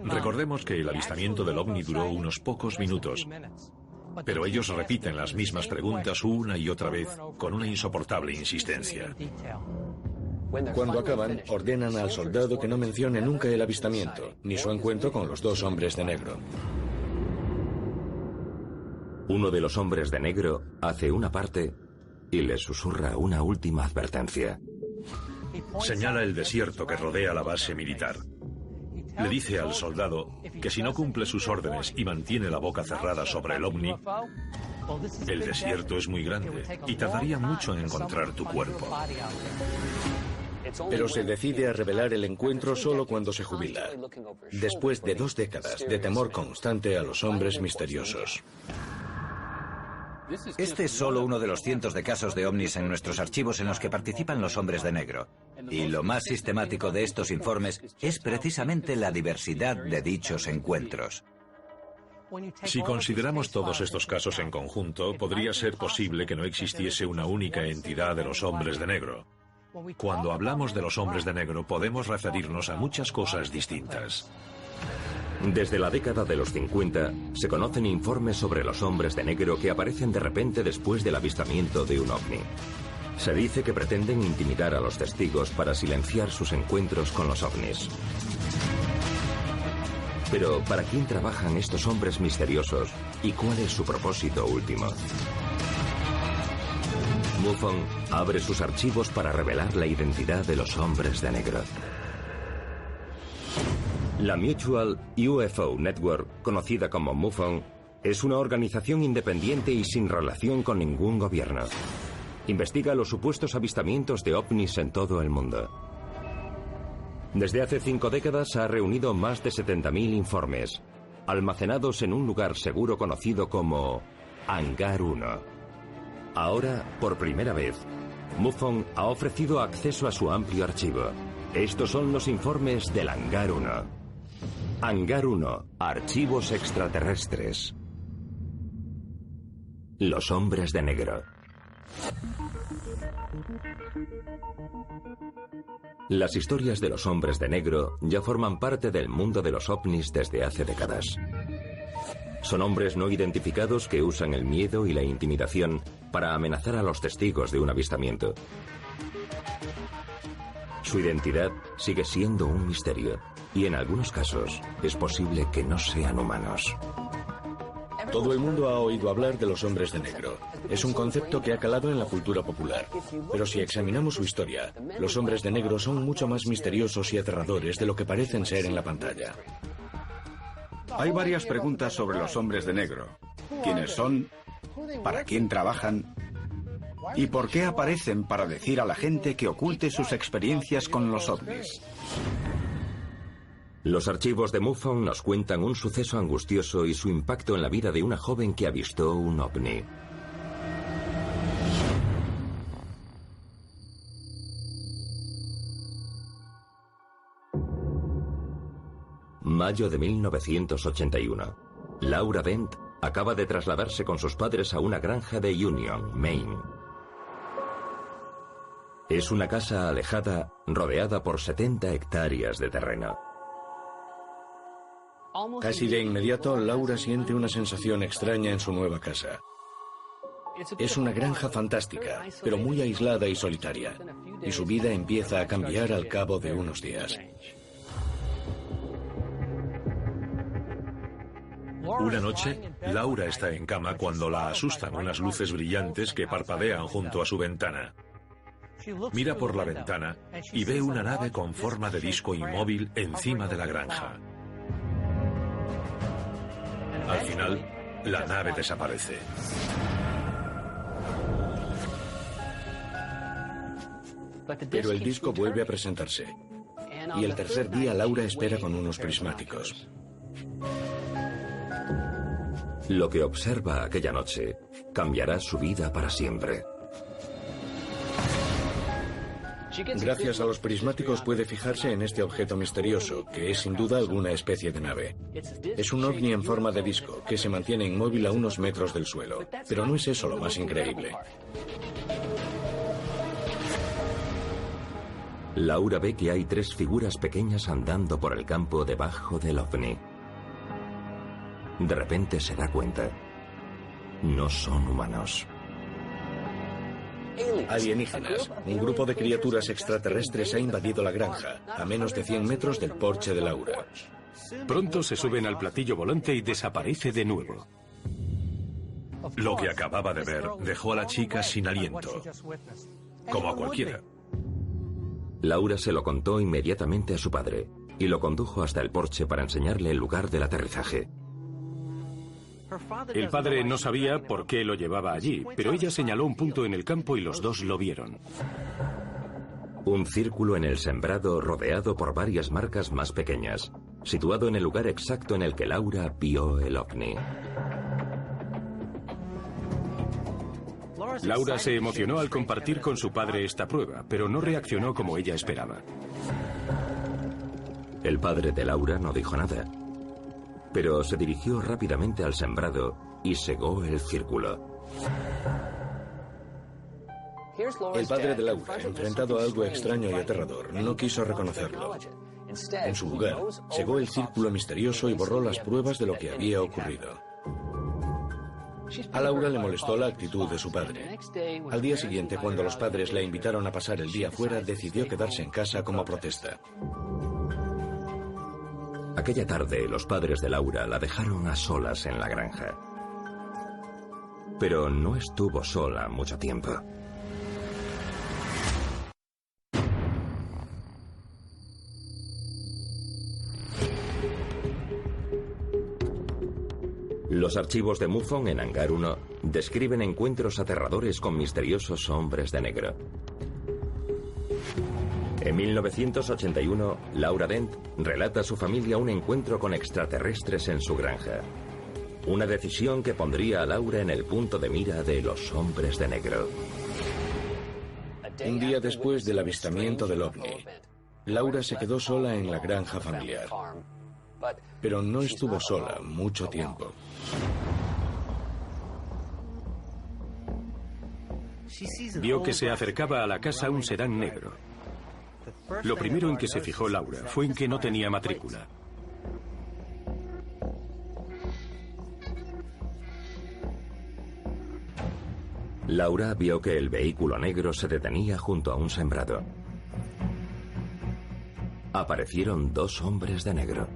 S7: Recordemos que el avistamiento del ovni duró unos pocos minutos, pero ellos repiten las mismas preguntas una y otra vez con una insoportable insistencia.
S4: Cuando acaban, ordenan al soldado que no mencione nunca el avistamiento, ni su encuentro con los dos hombres de negro.
S1: Uno de los hombres de negro hace una parte y le susurra una última advertencia.
S7: Señala el desierto que rodea la base militar. Le dice al soldado que si no cumple sus órdenes y mantiene la boca cerrada sobre el ovni, el desierto es muy grande y tardaría mucho en encontrar tu cuerpo.
S4: Pero se decide a revelar el encuentro solo cuando se jubila, después de 2 décadas de temor constante a los hombres misteriosos.
S2: Este es solo uno de los cientos de casos de ovnis en nuestros archivos en los que participan los hombres de negro. Y lo más sistemático de estos informes es precisamente la diversidad de dichos encuentros.
S7: Si consideramos todos estos casos en conjunto, podría ser posible que no existiese una única entidad de los hombres de negro. Cuando hablamos de los hombres de negro, podemos referirnos a muchas cosas distintas.
S1: Desde la década de los 50, se conocen informes sobre los hombres de negro que aparecen de repente después del avistamiento de un ovni. Se dice que pretenden intimidar a los testigos para silenciar sus encuentros con los ovnis. Pero, ¿para quién trabajan estos hombres misteriosos y cuál es su propósito último? MUFON abre sus archivos para revelar la identidad de los hombres de negro. La Mutual UFO Network, conocida como MUFON, es una organización independiente y sin relación con ningún gobierno. Investiga los supuestos avistamientos de ovnis en todo el mundo. Desde hace 5 décadas ha reunido más de 70.000 informes, almacenados en un lugar seguro conocido como Hangar 1. Ahora, por primera vez, MUFON ha ofrecido acceso a su amplio archivo. Estos son los informes del Hangar 1. Hangar 1, archivos extraterrestres. Los hombres de negro. Las historias de los hombres de negro ya forman parte del mundo de los ovnis desde hace décadas. Son hombres no identificados que usan el miedo y la intimidación para amenazar a los testigos de un avistamiento. Su identidad sigue siendo un misterio y en algunos casos es posible que no sean humanos.
S4: Todo el mundo ha oído hablar de los hombres de negro. Es un concepto que ha calado en la cultura popular. Pero si examinamos su historia, los hombres de negro son mucho más misteriosos y aterradores de lo que parecen ser en la pantalla.
S3: Hay varias preguntas sobre los hombres de negro. ¿Quiénes son? ¿Para quién trabajan? ¿Y por qué aparecen para decir a la gente que oculte sus experiencias con los ovnis?
S1: Los archivos de MUFON nos cuentan un suceso angustioso y su impacto en la vida de una joven que avistó un ovni. Mayo de 1981. Laura Dent acaba de trasladarse con sus padres a una granja de Union, Maine. Es una casa alejada, rodeada por 70 hectáreas de terreno.
S4: Casi de inmediato, Laura siente una sensación extraña en su nueva casa. Es una granja fantástica, pero muy aislada y solitaria, y su vida empieza a cambiar al cabo de unos días.
S7: Una noche, Laura está en cama cuando la asustan unas luces brillantes que parpadean junto a su ventana. Mira por la ventana y ve una nave con forma de disco inmóvil encima de la granja. Al final, la nave desaparece.
S4: Pero el disco vuelve a presentarse. Y el tercer día, Laura espera con unos prismáticos.
S1: Lo que observa aquella noche cambiará su vida para siempre.
S4: Gracias a los prismáticos puede fijarse en este objeto misterioso, que es sin duda alguna especie de nave. Es un ovni en forma de disco, que se mantiene inmóvil a unos metros del suelo. Pero no es eso lo más increíble.
S1: Laura ve que hay 3 figuras pequeñas andando por el campo debajo del ovni. De repente se da cuenta. No son humanos.
S4: Alienígenas. Un grupo de criaturas extraterrestres ha invadido la granja, a menos de 100 metros del porche de Laura.
S8: Pronto se suben al platillo volante y desaparece de nuevo.
S7: Lo que acababa de ver dejó a la chica sin aliento, como a cualquiera.
S1: Laura se lo contó inmediatamente a su padre y lo condujo hasta el porche para enseñarle el lugar del aterrizaje.
S8: El padre no sabía por qué lo llevaba allí, pero ella señaló un punto en el campo y los dos lo vieron.
S1: Un círculo en el sembrado rodeado por varias marcas más pequeñas, situado en el lugar exacto en el que Laura vio el ovni.
S8: Laura se emocionó al compartir con su padre esta prueba, pero no reaccionó como ella esperaba.
S1: El padre de Laura no dijo nada, pero se dirigió rápidamente al sembrado y segó el círculo.
S4: El padre de Laura, enfrentado a algo extraño y aterrador, no quiso reconocerlo. En su lugar, segó el círculo misterioso y borró las pruebas de lo que había ocurrido. A Laura le molestó la actitud de su padre. Al día siguiente, cuando los padres la invitaron a pasar el día fuera, decidió quedarse en casa como protesta.
S1: Aquella tarde, los padres de Laura la dejaron a solas en la granja. Pero no estuvo sola mucho tiempo. Los archivos de MUFON en Hangar 1 describen encuentros aterradores con misteriosos hombres de negro. En 1981, Laura Dent relata a su familia un encuentro con extraterrestres en su granja. Una decisión que pondría a Laura en el punto de mira de los hombres de negro.
S4: Un día después del avistamiento del ovni, Laura se quedó sola en la granja familiar. Pero no estuvo sola mucho tiempo.
S8: Vio que se acercaba a la casa un sedán negro. Lo primero en que se fijó Laura fue en que no tenía matrícula.
S1: Laura vio que el vehículo negro se detenía junto a un sembrado. aparecieron 2 hombres de negro.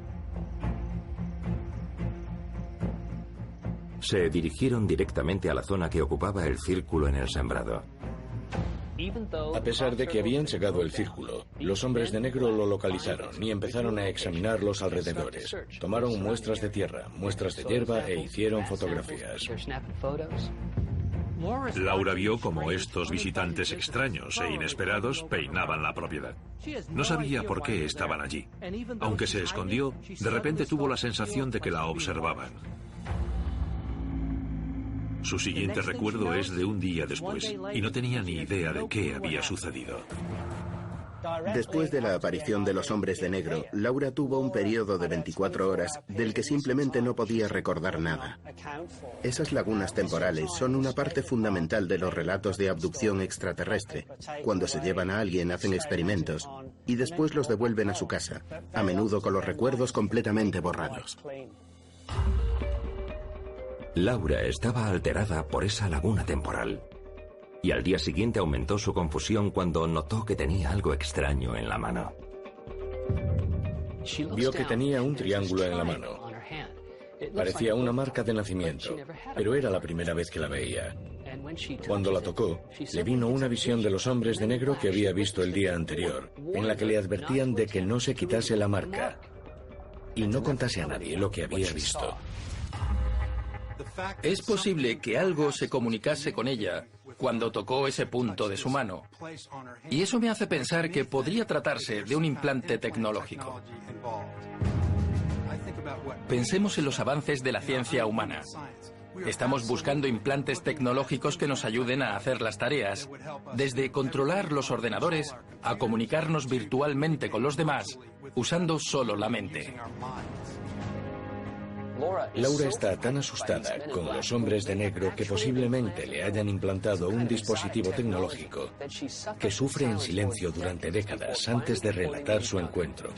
S1: Se dirigieron directamente a la zona que ocupaba el círculo en el sembrado.
S4: A pesar de que habían llegado el círculo, los hombres de negro lo localizaron y empezaron a examinar los alrededores. Tomaron muestras de tierra, muestras de hierba e hicieron fotografías.
S7: Laura vio cómo estos visitantes extraños e inesperados peinaban la propiedad. No sabía por qué estaban allí. Aunque se escondió, de repente tuvo la sensación de que la observaban. Su siguiente recuerdo es de un día después, y no tenía ni idea de qué había sucedido.
S6: Después de la aparición de los hombres de negro, Laura tuvo un periodo de 24 horas del que simplemente no podía recordar nada. Esas lagunas temporales son una parte fundamental de los relatos de abducción extraterrestre. Cuando se llevan a alguien hacen experimentos y después los devuelven a su casa, a menudo con los recuerdos completamente borrados.
S1: Laura estaba alterada por esa laguna temporal. Y al día siguiente aumentó su confusión cuando notó que tenía algo extraño en la mano.
S4: Vio que tenía un triángulo en la mano. Parecía una marca de nacimiento, pero era la primera vez que la veía. Cuando la tocó, le vino una visión de los hombres de negro que había visto el día anterior, en la que le advertían de que no se quitase la marca y no contase a nadie lo que había visto.
S5: Es posible que algo se comunicase con ella cuando tocó ese punto de su mano. Y eso me hace pensar que podría tratarse de un implante tecnológico. Pensemos en los avances de la ciencia humana. Estamos buscando implantes tecnológicos que nos ayuden a hacer las tareas, desde controlar los ordenadores a comunicarnos virtualmente con los demás usando solo la mente.
S4: Laura está tan asustada con los hombres de negro que posiblemente le hayan implantado un dispositivo tecnológico que sufre en silencio durante décadas antes de relatar su encuentro.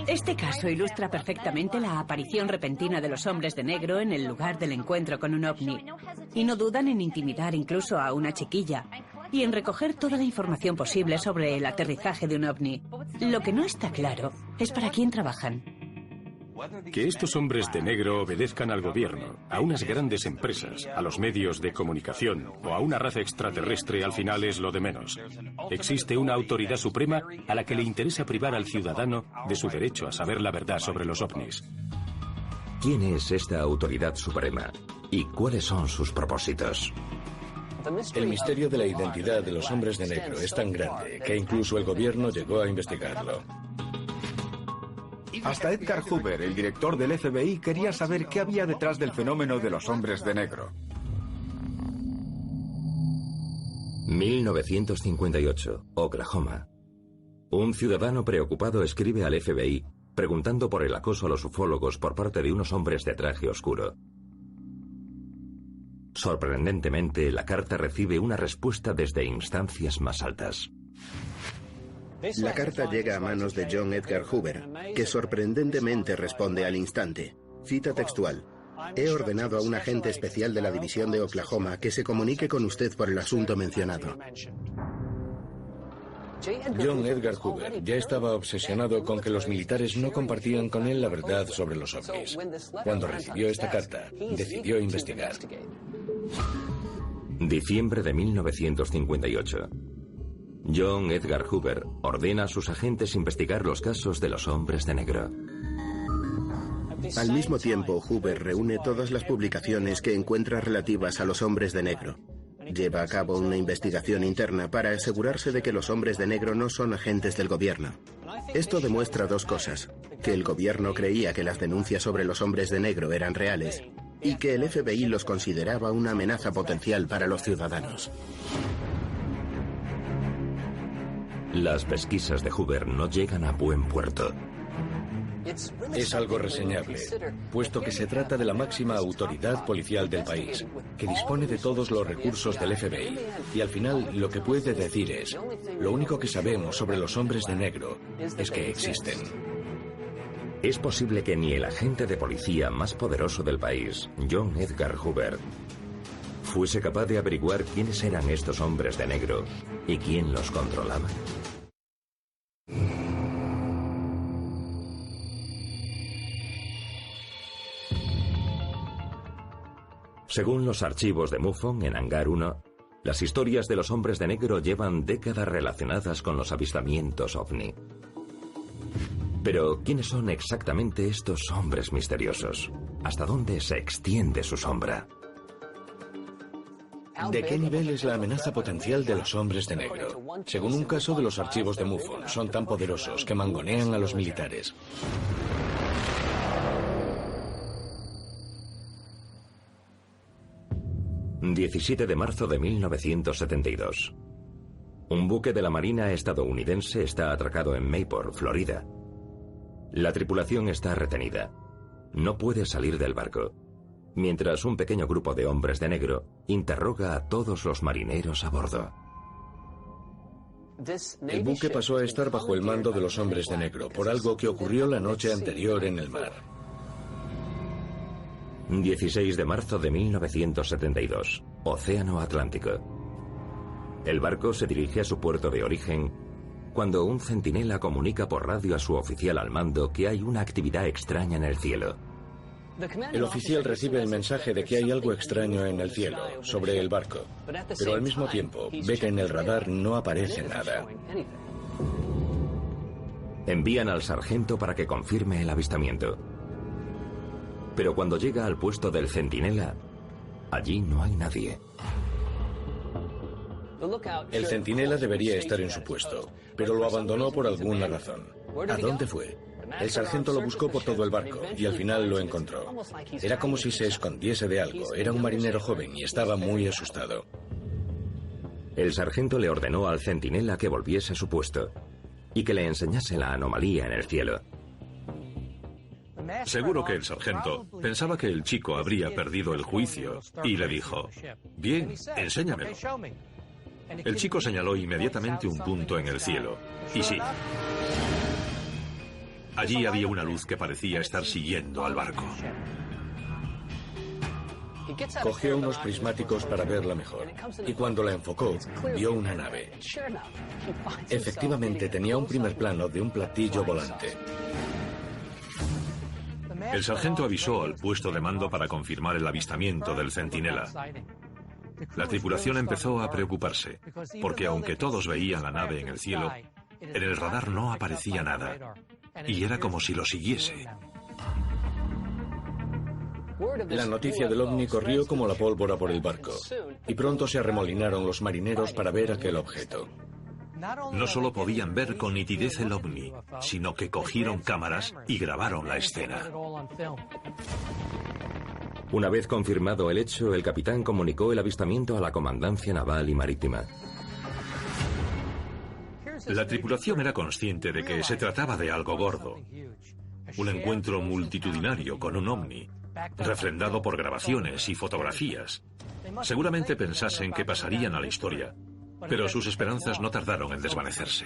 S9: Este caso ilustra perfectamente la aparición repentina de los hombres de negro en el lugar del encuentro con un ovni. Y no dudan en intimidar incluso a una chiquilla y en recoger toda la información posible sobre el aterrizaje de un ovni. Lo que no está claro es para quién trabajan.
S8: Que estos hombres de negro obedezcan al gobierno, a unas grandes empresas, a los medios de comunicación o a una raza extraterrestre al final es lo de menos. Existe una autoridad suprema a la que le interesa privar al ciudadano de su derecho a saber la verdad sobre los ovnis.
S1: ¿Quién es esta autoridad suprema? ¿Y cuáles son sus propósitos?
S4: El misterio de la identidad de los hombres de negro es tan grande que incluso el gobierno llegó a investigarlo.
S3: Hasta Edgar Hoover, el director del FBI, quería saber qué había detrás del fenómeno de los hombres de negro.
S1: 1958, Oklahoma. Un ciudadano preocupado escribe al FBI preguntando por el acoso a los ufólogos por parte de unos hombres de traje oscuro. Sorprendentemente, la carta recibe una respuesta desde instancias más altas.
S6: La carta llega a manos de John Edgar Hoover, que sorprendentemente responde al instante. Cita textual: he ordenado a un agente especial de la División de Oklahoma que se comunique con usted por el asunto mencionado.
S4: John Edgar Hoover ya estaba obsesionado con que los militares no compartían con él la verdad sobre los ovnis. Cuando recibió esta carta, decidió investigar.
S1: Diciembre de 1958. John Edgar Hoover ordena a sus agentes investigar los casos de los hombres de negro.
S6: Al mismo tiempo, Hoover reúne todas las publicaciones que encuentra relativas a los hombres de negro. Lleva a cabo una investigación interna para asegurarse de que los hombres de negro no son agentes del gobierno. Esto demuestra dos cosas: que el gobierno creía que las denuncias sobre los hombres de negro eran reales y que el FBI los consideraba una amenaza potencial para los ciudadanos.
S1: Las pesquisas de Hoover no llegan a buen puerto.
S4: Es algo reseñable, puesto que se trata de la máxima autoridad policial del país, que dispone de todos los recursos del FBI, y al final lo que puede decir es: lo único que sabemos sobre los hombres de negro es que existen.
S1: Es posible que ni el agente de policía más poderoso del país, John Edgar Hoover, fuese capaz de averiguar quiénes eran estos hombres de negro y quién los controlaba. Según los archivos de MUFON en Hangar 1, las historias de los hombres de negro llevan décadas relacionadas con los avistamientos OVNI. Pero, ¿quiénes son exactamente estos hombres misteriosos? ¿Hasta dónde se extiende su sombra?
S4: ¿De qué nivel es la amenaza potencial de los hombres de negro? Según un caso de los archivos de MUFON, son tan poderosos que mangonean a los militares.
S1: ...17 de marzo de 1972. Un buque de la Marina estadounidense está atracado en Mayport, Florida. La tripulación está retenida. No puede salir del barco, mientras un pequeño grupo de hombres de negro interroga a todos los marineros a bordo.
S4: El buque pasó a estar bajo el mando de los hombres de negro por algo que ocurrió la noche anterior en el mar.
S1: 16 de marzo de 1972, Océano Atlántico. El barco se dirige a su puerto de origen cuando un centinela comunica por radio a su oficial al mando que hay una actividad extraña en el cielo.
S4: El oficial recibe el mensaje de que hay algo extraño en el cielo, sobre el barco, pero al mismo tiempo ve que en el radar no aparece nada.
S1: Envían al sargento para que confirme el avistamiento. Pero cuando llega al puesto del centinela, allí no hay nadie.
S4: El centinela debería estar en su puesto, pero lo abandonó por alguna razón. ¿A dónde fue? El sargento lo buscó por todo el barco y al final lo encontró. Era como si se escondiese de algo. Era un marinero joven y estaba muy asustado.
S1: El sargento le ordenó al centinela que volviese a su puesto y que le enseñase la anomalía en el cielo.
S7: Seguro que el sargento pensaba que el chico habría perdido el juicio y le dijo: «Bien, enséñamelo». El chico señaló inmediatamente un punto en el cielo. Y sí, allí había una luz que parecía estar siguiendo al barco.
S4: Cogió unos prismáticos para verla mejor, y cuando la enfocó, vio una nave. Efectivamente, tenía un primer plano de un platillo volante.
S7: El sargento avisó al puesto de mando para confirmar el avistamiento del centinela. La tripulación empezó a preocuparse, porque aunque todos veían la nave en el cielo, en el radar no aparecía nada, y era como si lo siguiese.
S4: La noticia del ovni corrió como la pólvora por el barco, y pronto se arremolinaron los marineros para ver aquel objeto.
S7: No solo podían ver con nitidez el ovni, sino que cogieron cámaras y grabaron la escena.
S1: Una vez confirmado el hecho, el capitán comunicó el avistamiento a la Comandancia Naval y Marítima.
S7: La tripulación era consciente de que se trataba de algo gordo. Un encuentro multitudinario con un ovni, refrendado por grabaciones y fotografías. Seguramente pensasen que pasarían a la historia, pero sus esperanzas no tardaron en desvanecerse.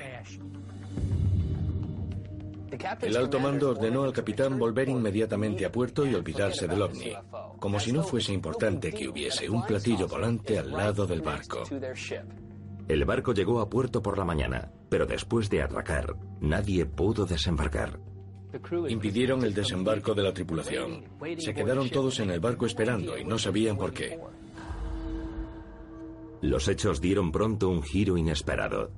S4: El alto mando ordenó al capitán volver inmediatamente a puerto y olvidarse del ovni, como si no fuese importante que hubiese un platillo volante al lado del barco.
S1: El barco llegó a puerto por la mañana, pero después de atracar, nadie pudo desembarcar.
S4: Impidieron el desembarco de la tripulación. Se quedaron todos en el barco esperando y no sabían por qué.
S1: Los hechos dieron pronto un giro inesperado.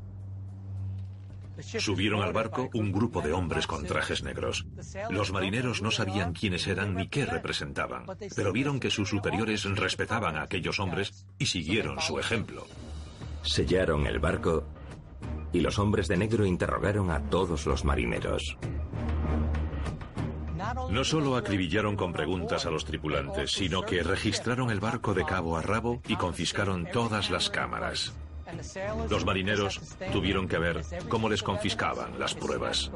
S7: Subieron al barco un grupo de hombres con trajes negros. Los marineros no sabían quiénes eran ni qué representaban, pero vieron que sus superiores respetaban a aquellos hombres y siguieron su ejemplo.
S1: Sellaron el barco y los hombres de negro interrogaron a todos los marineros.
S7: No solo acribillaron con preguntas a los tripulantes, sino que registraron el barco de cabo a rabo y confiscaron todas las cámaras. Los marineros tuvieron que ver cómo les confiscaban las pruebas.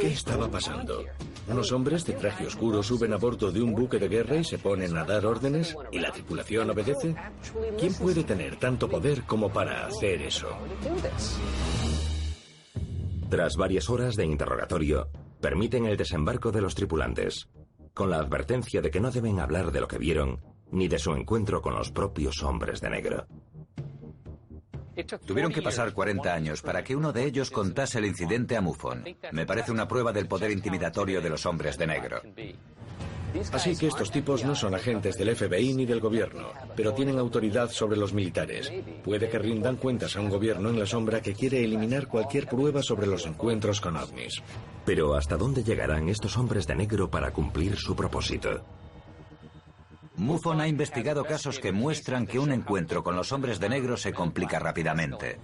S4: ¿Qué estaba pasando? Unos hombres de traje oscuro suben a bordo de un buque de guerra y se ponen a dar órdenes, ¿y la tripulación obedece? ¿Quién puede tener tanto poder como para hacer eso?
S1: Tras varias horas de interrogatorio, permiten el desembarco de los tripulantes, con la advertencia de que no deben hablar de lo que vieron ni de su encuentro con los propios hombres de negro.
S2: Tuvieron que pasar 40 años para que uno de ellos contase el incidente a MUFON. Me parece una prueba del poder intimidatorio de los hombres de negro.
S4: Así que estos tipos no son agentes del FBI ni del gobierno, pero tienen autoridad sobre los militares. Puede que rindan cuentas a un gobierno en la sombra que quiere eliminar cualquier prueba sobre los encuentros con ovnis.
S1: Pero ¿hasta dónde llegarán estos hombres de negro para cumplir su propósito?
S2: MUFON ha investigado casos que muestran que un encuentro con los hombres de negro se complica rápidamente.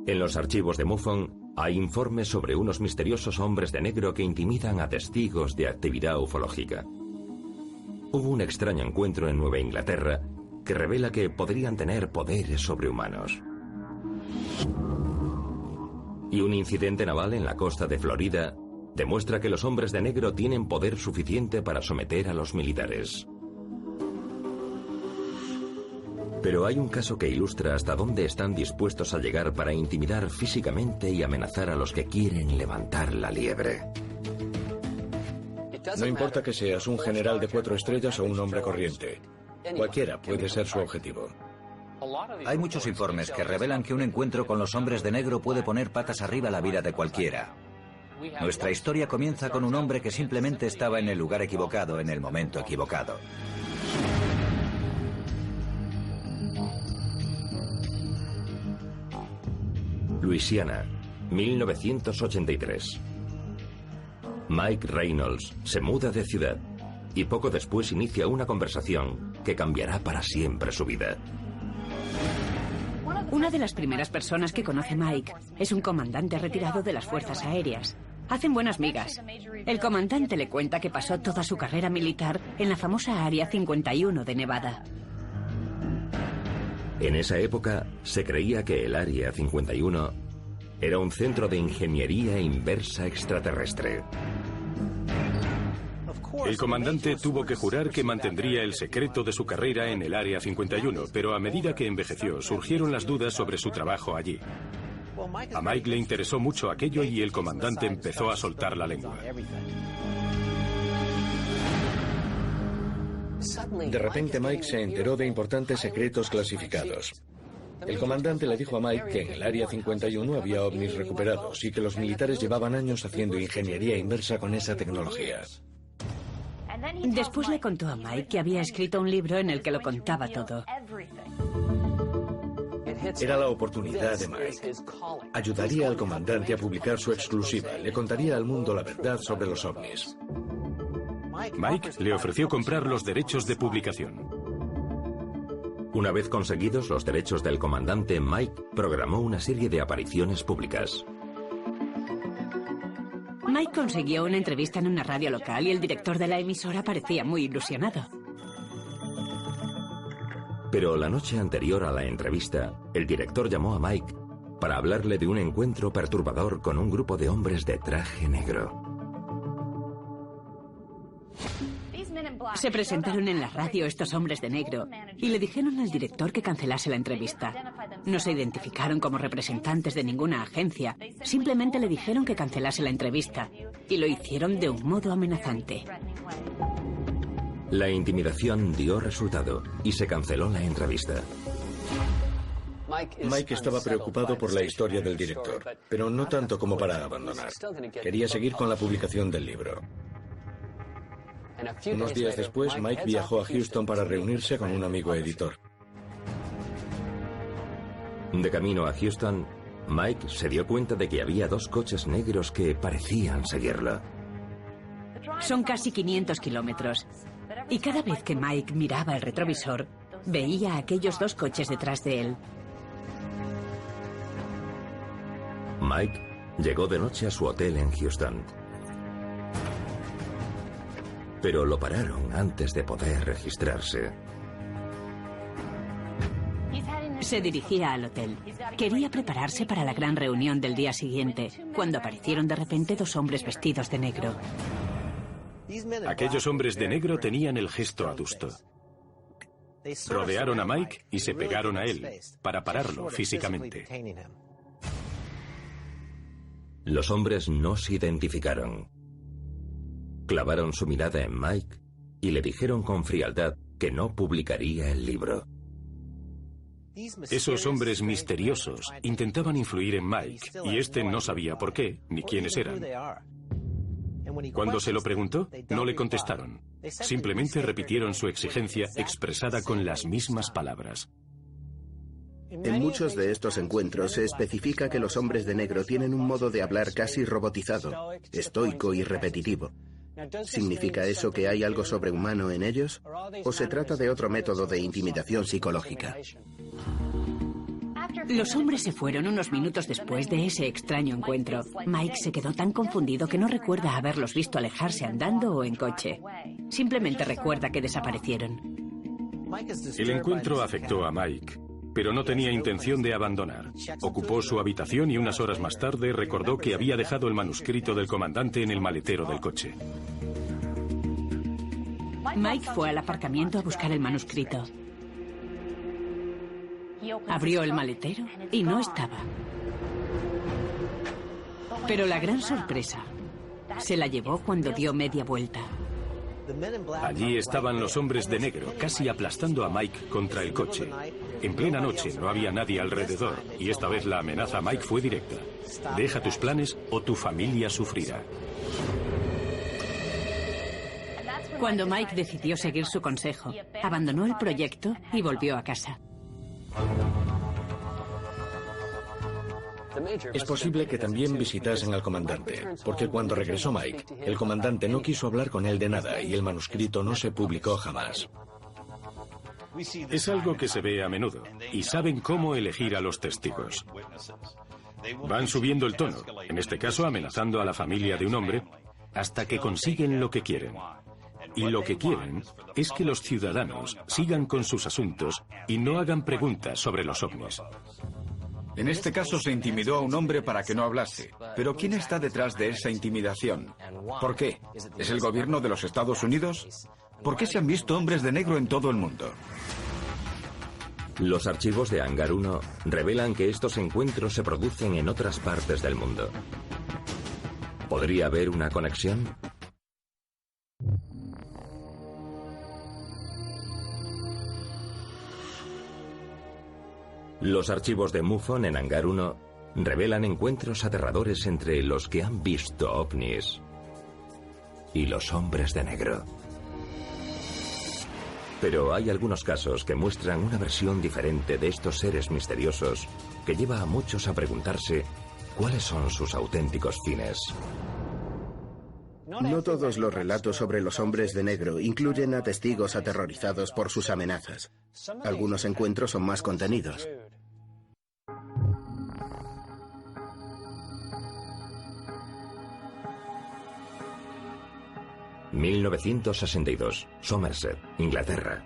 S1: En los archivos de MUFON hay informes sobre unos misteriosos hombres de negro que intimidan a testigos de actividad ufológica. Hubo un extraño encuentro en Nueva Inglaterra que revela que podrían tener poderes sobrehumanos. Y un incidente naval en la costa de Florida demuestra que los hombres de negro tienen poder suficiente para someter a los militares. Pero hay un caso que ilustra hasta dónde están dispuestos a llegar para intimidar físicamente y amenazar a los que quieren levantar la liebre.
S4: No importa que seas un general de 4 estrellas o un hombre corriente. Cualquiera puede ser su objetivo.
S2: Hay muchos informes que revelan que un encuentro con los hombres de negro puede poner patas arriba la vida de cualquiera. Nuestra historia comienza con un hombre que simplemente estaba en el lugar equivocado en el momento equivocado.
S1: Luisiana, 1983. Mike Reynolds se muda de ciudad y poco después inicia una conversación que cambiará para siempre su vida.
S9: Una de las primeras personas que conoce Mike es un comandante retirado de las Fuerzas Aéreas. Hacen buenas migas. El comandante le cuenta que pasó toda su carrera militar en la famosa Área 51 de Nevada.
S1: En esa época se creía que el Área 51 era un centro de ingeniería inversa extraterrestre.
S8: El comandante tuvo que jurar que mantendría el secreto de su carrera en el Área 51, pero a medida que envejeció surgieron las dudas sobre su trabajo allí. A Mike le interesó mucho aquello y el comandante empezó a soltar la lengua.
S4: De repente Mike se enteró de importantes secretos clasificados. El comandante le dijo a Mike que en el Área 51 había ovnis recuperados y que los militares llevaban años haciendo ingeniería inversa con esa tecnología.
S9: Después le contó a Mike que había escrito un libro en el que lo contaba todo.
S4: Era la oportunidad de Mike. Ayudaría al comandante a publicar su exclusiva. Le contaría al mundo la verdad sobre los ovnis.
S8: Mike le ofreció comprar los derechos de publicación.
S1: Una vez conseguidos los derechos del comandante, Mike programó una serie de apariciones públicas.
S9: Mike consiguió una entrevista en una radio local y el director de la emisora parecía muy ilusionado.
S1: Pero la noche anterior a la entrevista, el director llamó a Mike para hablarle de un encuentro perturbador con un grupo de hombres de traje negro.
S9: Se presentaron en la radio estos hombres de negro y le dijeron al director que cancelase la entrevista. No se identificaron como representantes de ninguna agencia, simplemente le dijeron que cancelase la entrevista y lo hicieron de un modo amenazante.
S1: La intimidación dio resultado y se canceló la entrevista.
S4: Mike estaba preocupado por la historia del director, pero no tanto como para abandonar. Quería seguir con la publicación del libro. Unos días después, Mike viajó a Houston para reunirse con un amigo editor.
S1: De camino a Houston, Mike se dio cuenta de que había 2 coches negros que parecían seguirlo.
S9: Son casi 500 kilómetros. Y cada vez que Mike miraba el retrovisor, veía a aquellos 2 coches detrás de él.
S1: Mike llegó de noche a su hotel en Houston. Pero lo pararon antes de poder registrarse.
S9: Se dirigía al hotel. Quería prepararse para la gran reunión del día siguiente, cuando aparecieron de repente 2 hombres vestidos de negro.
S8: Aquellos hombres de negro tenían el gesto adusto. Rodearon a Mike y se pegaron a él para pararlo físicamente.
S1: Los hombres no se identificaron. Clavaron su mirada en Mike y le dijeron con frialdad que no publicaría el libro.
S8: Esos hombres misteriosos intentaban influir en Mike, y este no sabía por qué ni quiénes eran. Cuando se lo preguntó, no le contestaron. Simplemente repitieron su exigencia expresada con las mismas palabras.
S6: En muchos de estos encuentros se especifica que los hombres de negro tienen un modo de hablar casi robotizado, estoico y repetitivo. ¿Significa eso que hay algo sobrehumano en ellos? ¿O se trata de otro método de intimidación psicológica?
S9: Los hombres se fueron unos minutos después de ese extraño encuentro. Mike se quedó tan confundido que no recuerda haberlos visto alejarse andando o en coche. Simplemente recuerda que desaparecieron.
S8: El encuentro afectó a Mike, pero no tenía intención de abandonar. Ocupó su habitación y unas horas más tarde recordó que había dejado el manuscrito del comandante en el maletero del coche.
S9: Mike fue al aparcamiento a buscar el manuscrito. Abrió el maletero y no estaba. Pero la gran sorpresa se la llevó cuando dio media vuelta.
S8: Allí estaban los hombres de negro, casi aplastando a Mike contra el coche. En plena noche no había nadie alrededor, y esta vez la amenaza a Mike fue directa. Deja tus planes o tu familia sufrirá.
S9: Cuando Mike decidió seguir su consejo, abandonó el proyecto y volvió a casa.
S4: Es posible que también visitasen al comandante, porque cuando regresó Mike, el comandante no quiso hablar con él de nada y el manuscrito no se publicó jamás.
S8: Es algo que se ve a menudo, y saben cómo elegir a los testigos. Van subiendo el tono, en este caso amenazando a la familia de un hombre, hasta que consiguen lo que quieren. Y lo que quieren es que los ciudadanos sigan con sus asuntos y no hagan preguntas sobre los ovnis.
S3: En este caso se intimidó a un hombre para que no hablase. Pero ¿quién está detrás de esa intimidación? ¿Por qué? ¿Es el gobierno de los Estados Unidos? ¿Por qué se han visto hombres de negro en todo el mundo?
S1: Los archivos de Hangar 1 revelan que estos encuentros se producen en otras partes del mundo. ¿Podría haber una conexión? Los archivos de MUFON en Hangar 1 revelan encuentros aterradores entre los que han visto ovnis y los hombres de negro. Pero hay algunos casos que muestran una versión diferente de estos seres misteriosos que lleva a muchos a preguntarse cuáles son sus auténticos fines.
S6: No todos los relatos sobre los hombres de negro incluyen a testigos aterrorizados por sus amenazas. Algunos encuentros son más contenidos.
S1: ...1962, Somerset, Inglaterra.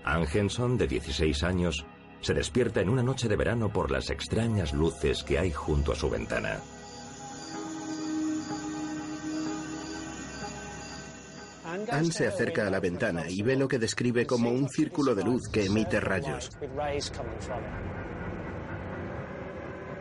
S1: Ann Henson, de 16 años, se despierta en una noche de verano por las extrañas luces que hay junto a su ventana.
S6: Ann se acerca a la ventana y ve lo que describe como un círculo de luz que emite rayos.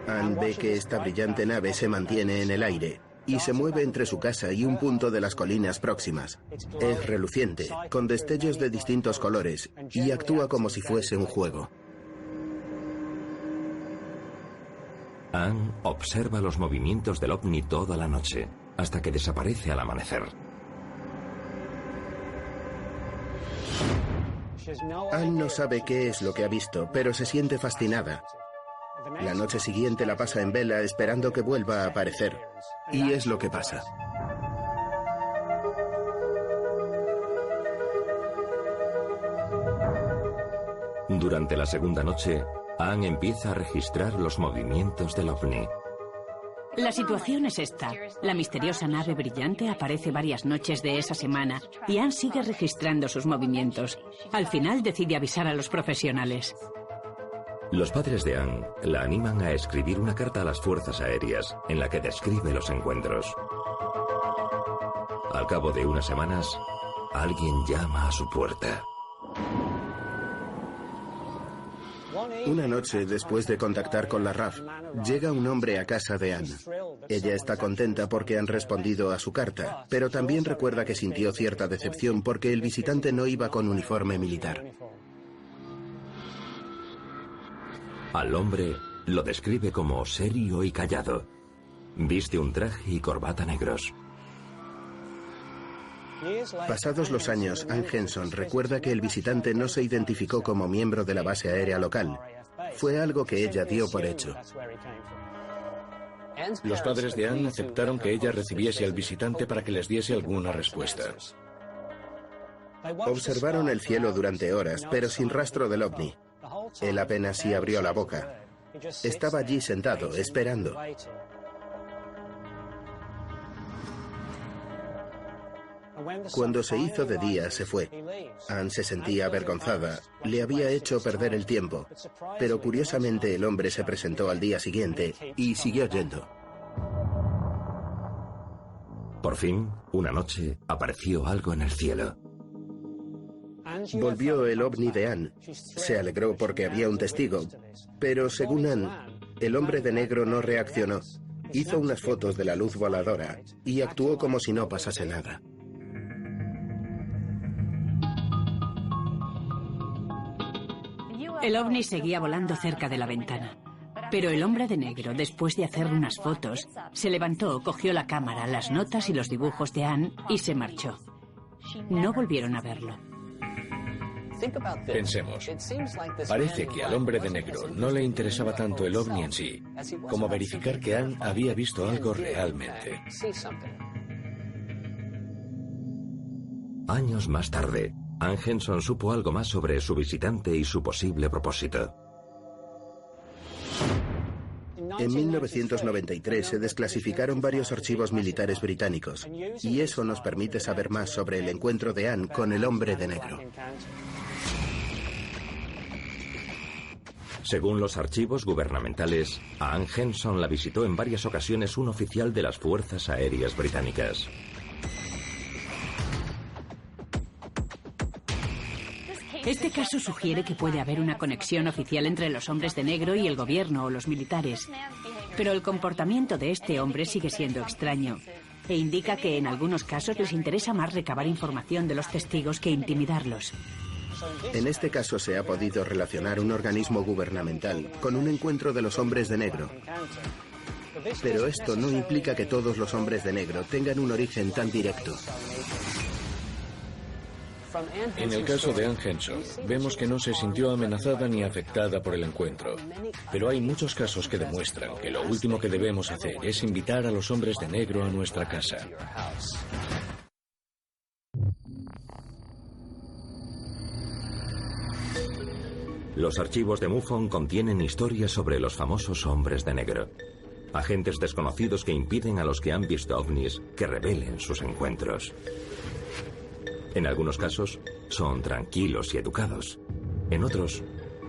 S6: Ann ve que esta brillante nave se mantiene en el aire y se mueve entre su casa y un punto de las colinas próximas. Es reluciente, con destellos de distintos colores, y actúa como si fuese un juego.
S1: Ann observa los movimientos del ovni toda la noche, hasta que desaparece al amanecer.
S6: Ann no sabe qué es lo que ha visto, pero se siente fascinada. La noche siguiente la pasa en vela esperando que vuelva a aparecer. Y es lo que pasa.
S1: Durante la segunda noche, Ann empieza a registrar los movimientos del ovni.
S9: La situación es esta. La misteriosa nave brillante aparece varias noches de esa semana y Ann sigue registrando sus movimientos. Al final decide avisar a los profesionales.
S1: Los padres de Ann la animan a escribir una carta a las fuerzas aéreas en la que describe los encuentros. Al cabo de unas semanas, alguien llama a su puerta.
S6: Una noche, después de contactar con la RAF, llega un hombre a casa de Ann. Ella está contenta porque han respondido a su carta, pero también recuerda que sintió cierta decepción porque el visitante no iba con uniforme militar.
S1: Al hombre lo describe como serio y callado. Viste un traje y corbata negros.
S6: Pasados los años, Ann Henson recuerda que el visitante no se identificó como miembro de la base aérea local. Fue algo que ella dio por hecho.
S4: Los padres de Ann aceptaron que ella recibiese al visitante para que les diese alguna respuesta.
S6: Observaron el cielo durante horas, pero sin rastro del ovni. Él apenas sí abrió la boca. Estaba allí sentado, esperando. Cuando se hizo de día, se fue. Ann se sentía avergonzada. Le había hecho perder el tiempo. Pero curiosamente el hombre se presentó al día siguiente y siguió yendo.
S1: Por fin, una noche, apareció algo en el cielo.
S6: Volvió el ovni de Ann. Se alegró porque había un testigo. Pero según Ann, el hombre de negro no reaccionó. Hizo unas fotos de la luz voladora y actuó como si no pasase nada.
S9: El ovni seguía volando cerca de la ventana. Pero el hombre de negro, después de hacer unas fotos, se levantó, cogió la cámara, las notas y los dibujos de Ann y se marchó. No volvieron a verlo.
S4: Pensemos. Parece que al hombre de negro no le interesaba tanto el ovni en sí, como verificar que Ann había visto algo realmente.
S1: Años más tarde, Ann Henson supo algo más sobre su visitante y su posible propósito.
S6: En 1993 se desclasificaron varios archivos militares británicos, y eso nos permite saber más sobre el encuentro de Ann con el hombre de negro.
S1: Según los archivos gubernamentales, a Ann Henson la visitó en varias ocasiones un oficial de las Fuerzas Aéreas Británicas.
S9: Este caso sugiere que puede haber una conexión oficial entre los hombres de negro y el gobierno o los militares. Pero el comportamiento de este hombre sigue siendo extraño e indica que en algunos casos les interesa más recabar información de los testigos que intimidarlos.
S6: En este caso se ha podido relacionar un organismo gubernamental con un encuentro de los hombres de negro. Pero esto no implica que todos los hombres de negro tengan un origen tan directo.
S4: En el caso de Ann Henson, vemos que no se sintió amenazada ni afectada por el encuentro. Pero hay muchos casos que demuestran que lo último que debemos hacer es invitar a los hombres de negro a nuestra casa.
S1: Los archivos de MUFON contienen historias sobre los famosos hombres de negro. Agentes desconocidos que impiden a los que han visto ovnis que revelen sus encuentros. En algunos casos, son tranquilos y educados. En otros,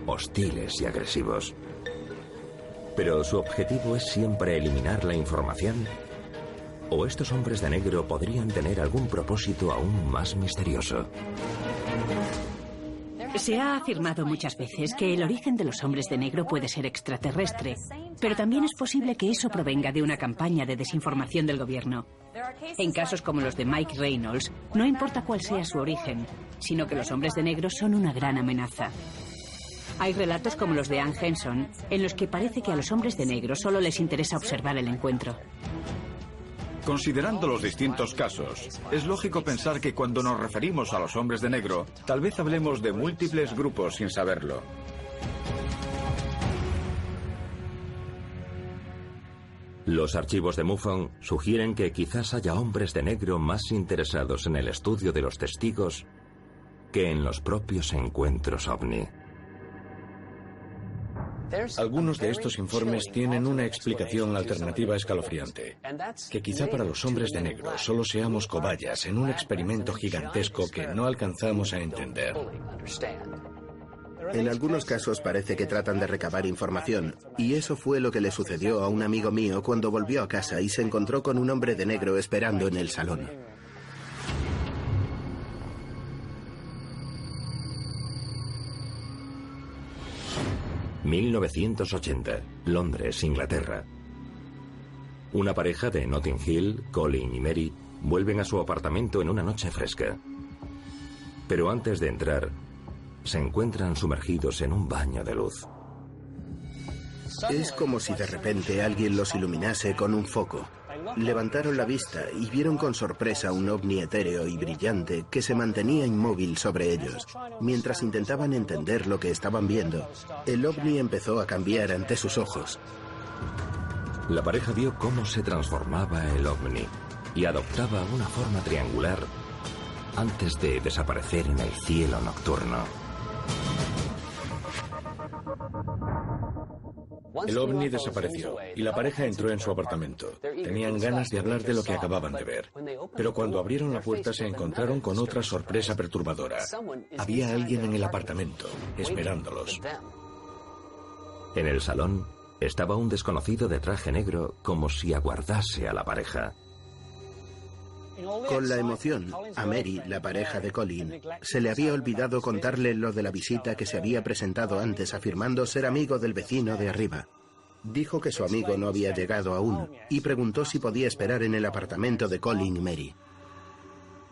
S1: hostiles y agresivos. ¿Pero su objetivo es siempre eliminar la información? ¿O estos hombres de negro podrían tener algún propósito aún más misterioso?
S9: Se ha afirmado muchas veces que el origen de los hombres de negro puede ser extraterrestre, pero también es posible que eso provenga de una campaña de desinformación del gobierno. En casos como los de Mike Reynolds, no importa cuál sea su origen, sino que los hombres de negro son una gran amenaza. Hay relatos como los de Ann Henson, en los que parece que a los hombres de negro solo les interesa observar el encuentro.
S3: Considerando los distintos casos, es lógico pensar que cuando nos referimos a los hombres de negro, tal vez hablemos de múltiples grupos sin saberlo.
S1: Los archivos de MUFON sugieren que quizás haya hombres de negro más interesados en el estudio de los testigos que en los propios encuentros ovni.
S4: Algunos de estos informes tienen una explicación alternativa escalofriante, que quizá para los hombres de negro solo seamos cobayas en un experimento gigantesco que no alcanzamos a entender.
S6: En algunos casos parece que tratan de recabar información, y eso fue lo que le sucedió a un amigo mío cuando volvió a casa y se encontró con un hombre de negro esperando en el salón.
S1: ...1980, Londres, Inglaterra. Una pareja de Notting Hill, Colin y Mary, vuelven a su apartamento en una noche fresca. Pero antes de entrar, se encuentran sumergidos en un baño de luz.
S6: Es como si de repente alguien los iluminase con un foco. Levantaron la vista y vieron con sorpresa un ovni etéreo y brillante que se mantenía inmóvil sobre ellos. Mientras intentaban entender lo que estaban viendo, el ovni empezó a cambiar ante sus ojos.
S1: La pareja vio cómo se transformaba el ovni y adoptaba una forma triangular antes de desaparecer en el cielo nocturno.
S4: El ovni desapareció y la pareja entró en su apartamento. Tenían ganas de hablar de lo que acababan de ver. Pero cuando abrieron la puerta se encontraron con otra sorpresa perturbadora. Había alguien en el apartamento, esperándolos.
S1: En el salón estaba un desconocido de traje negro como si aguardase a la pareja.
S6: Con la emoción, a Mary, la pareja de Colin, se le había olvidado contarle lo de la visita que se había presentado antes afirmando ser amigo del vecino de arriba. Dijo que su amigo no había llegado aún y preguntó si podía esperar en el apartamento de Colin y Mary.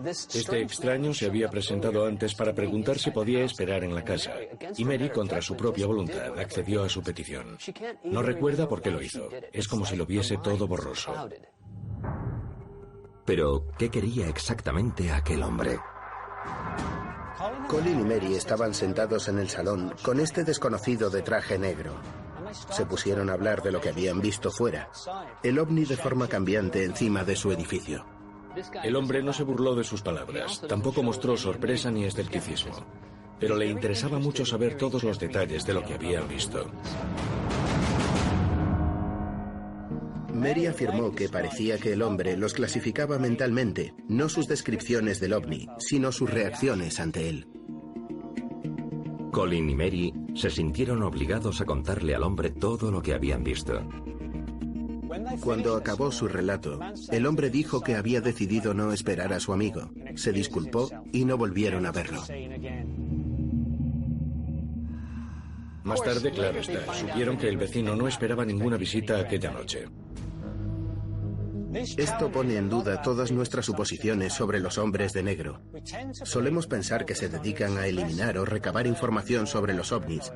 S4: Este extraño se había presentado antes para preguntar si podía esperar en la casa, y Mary, contra su propia voluntad, accedió a su petición. No recuerda por qué lo hizo. Es como si lo viese todo borroso.
S1: Pero, ¿qué quería exactamente aquel hombre?
S6: Colin y Mary estaban sentados en el salón con este desconocido de traje negro. Se pusieron a hablar de lo que habían visto fuera, el ovni de forma cambiante encima de su edificio.
S4: El hombre no se burló de sus palabras, tampoco mostró sorpresa ni escepticismo, pero le interesaba mucho saber todos los detalles de lo que habían visto.
S6: Mary afirmó que parecía que el hombre los clasificaba mentalmente, no sus descripciones del ovni, sino sus reacciones ante él.
S1: Colin y Mary se sintieron obligados a contarle al hombre todo lo que habían visto.
S6: Cuando acabó su relato, el hombre dijo que había decidido no esperar a su amigo, se disculpó y no volvieron a verlo.
S4: Más tarde, claro está, supieron que el vecino no esperaba ninguna visita aquella noche.
S6: Esto pone en duda todas nuestras suposiciones sobre los hombres de negro. Solemos pensar que se dedican a eliminar o recabar información sobre los ovnis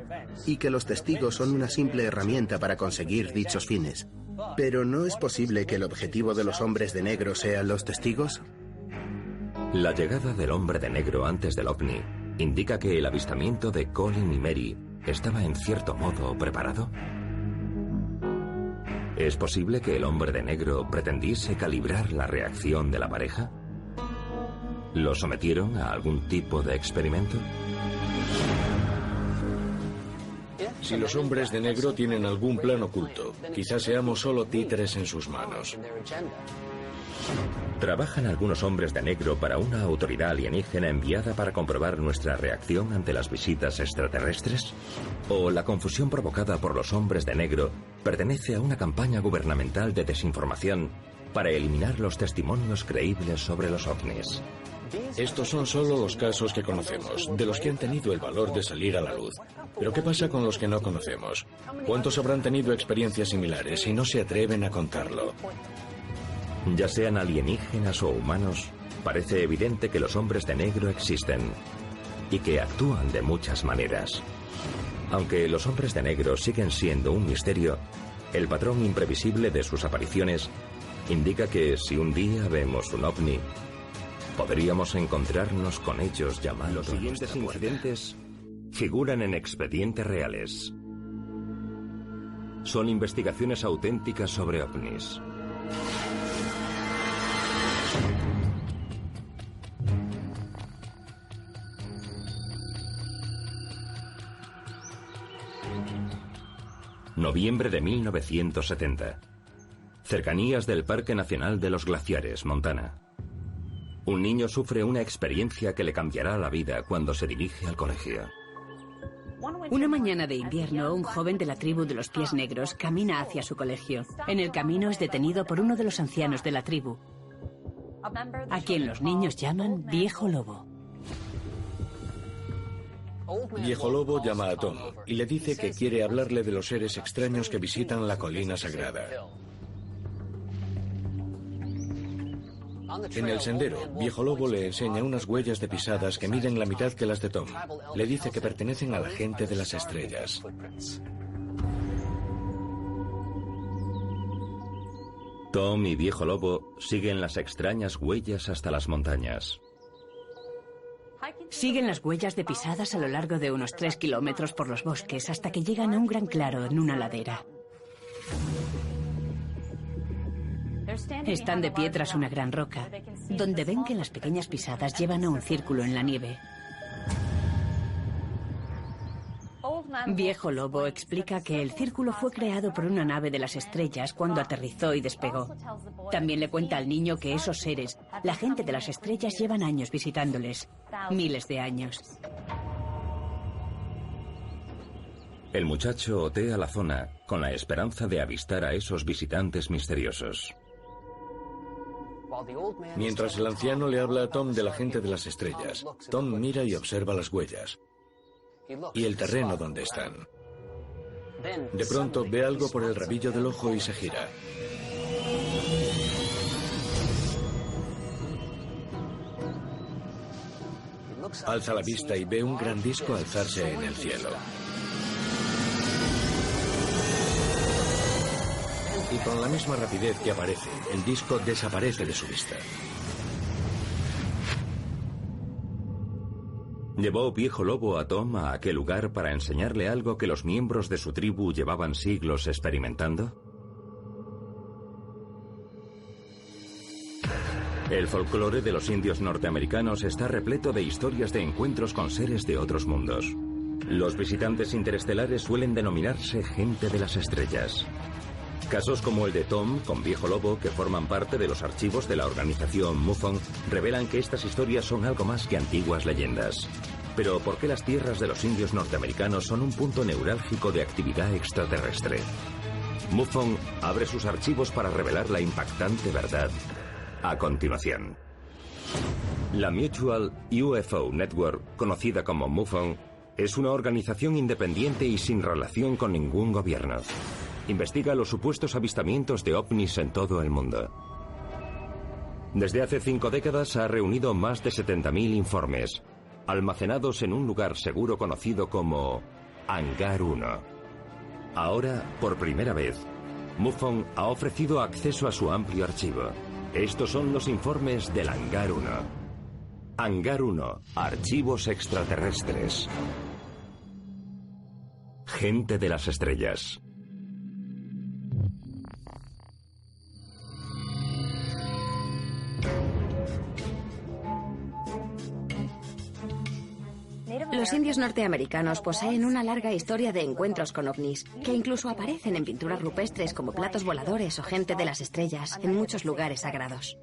S6: y que los testigos son una simple herramienta para conseguir dichos fines. Pero ¿no es posible que el objetivo de los hombres de negro sean los testigos?
S1: La llegada del hombre de negro antes del ovni indica que el avistamiento de Colin y Mary estaba en cierto modo preparado. ¿Es posible que el hombre de negro pretendiese calibrar la reacción de la pareja? ¿Lo sometieron a algún tipo de experimento?
S4: Si los hombres de negro tienen algún plan oculto, quizás seamos solo títeres en sus manos.
S1: ¿Trabajan algunos hombres de negro para una autoridad alienígena enviada para comprobar nuestra reacción ante las visitas extraterrestres? ¿O la confusión provocada por los hombres de negro pertenece a una campaña gubernamental de desinformación para eliminar los testimonios creíbles sobre los ovnis?
S4: Estos son solo los casos que conocemos, de los que han tenido el valor de salir a la luz. Pero ¿qué pasa con los que no conocemos? ¿Cuántos habrán tenido experiencias similares y no se atreven a contarlo?
S1: Ya sean alienígenas o humanos, parece evidente que los hombres de negro existen y que actúan de muchas maneras. Aunque los hombres de negro siguen siendo un misterio, el patrón imprevisible de sus apariciones indica que si un día vemos un ovni, podríamos encontrarnos con ellos llamando. Los siguientes incidentes figuran en expedientes reales. Son investigaciones auténticas sobre ovnis. Noviembre de 1970. Cercanías del Parque Nacional de los Glaciares, Montana. Un niño sufre una experiencia que le cambiará la vida cuando se dirige al colegio.
S9: Una mañana de invierno, un joven de la tribu de los pies negros camina hacia su colegio. En el camino es detenido por uno de los ancianos de la tribu, a quien los niños llaman Viejo Lobo.
S4: Viejo Lobo llama a Tom y le dice que quiere hablarle de los seres extraños que visitan la colina sagrada. En el sendero, Viejo Lobo le enseña unas huellas de pisadas que miden la mitad que las de Tom. Le dice que pertenecen a la gente de las estrellas.
S1: Tom y Viejo Lobo siguen las extrañas huellas hasta las montañas.
S9: Siguen las huellas de pisadas a lo largo de unos 3 kilómetros por los bosques hasta que llegan a un gran claro en una ladera. Están de pie tras una gran roca, donde ven que las pequeñas pisadas llevan a un círculo en la nieve. Viejo Lobo explica que el círculo fue creado por una nave de las estrellas cuando aterrizó y despegó. También le cuenta al niño que esos seres, la gente de las estrellas, llevan años visitándoles, miles de años.
S1: El muchacho otea la zona con la esperanza de avistar a esos visitantes misteriosos.
S4: Mientras el anciano le habla a Tom de la gente de las estrellas, Tom mira y observa las huellas y el terreno donde están. De pronto ve algo por el rabillo del ojo y se gira. Alza la vista y ve un gran disco alzarse en el cielo. Y con la misma rapidez que aparece, el disco desaparece de su vista.
S1: Llevó Viejo Lobo a Tom a aquel lugar para enseñarle algo que los miembros de su tribu llevaban siglos experimentando. El folclore de los indios norteamericanos está repleto de historias de encuentros con seres de otros mundos. Los visitantes interestelares suelen denominarse gente de las estrellas. Casos como el de Tom con Viejo Lobo, que forman parte de los archivos de la organización MUFON, revelan que estas historias son algo más que antiguas leyendas. Pero ¿por qué las tierras de los indios norteamericanos son un punto neurálgico de actividad extraterrestre? MUFON abre sus archivos para revelar la impactante verdad a continuación. La Mutual UFO Network, conocida como MUFON, es una organización independiente y sin relación con ningún gobierno. Investiga los supuestos avistamientos de ovnis en todo el mundo. Desde hace 5 décadas ha reunido más de 70.000 informes, almacenados en un lugar seguro conocido como Hangar 1. Ahora, por primera vez, MUFON ha ofrecido acceso a su amplio archivo. Estos son los informes del Hangar 1. Hangar 1, archivos extraterrestres. Gente de las estrellas.
S10: Los indios norteamericanos poseen una larga historia de encuentros con ovnis, que incluso aparecen en pinturas rupestres como platos voladores o gente de las estrellas en muchos lugares sagrados.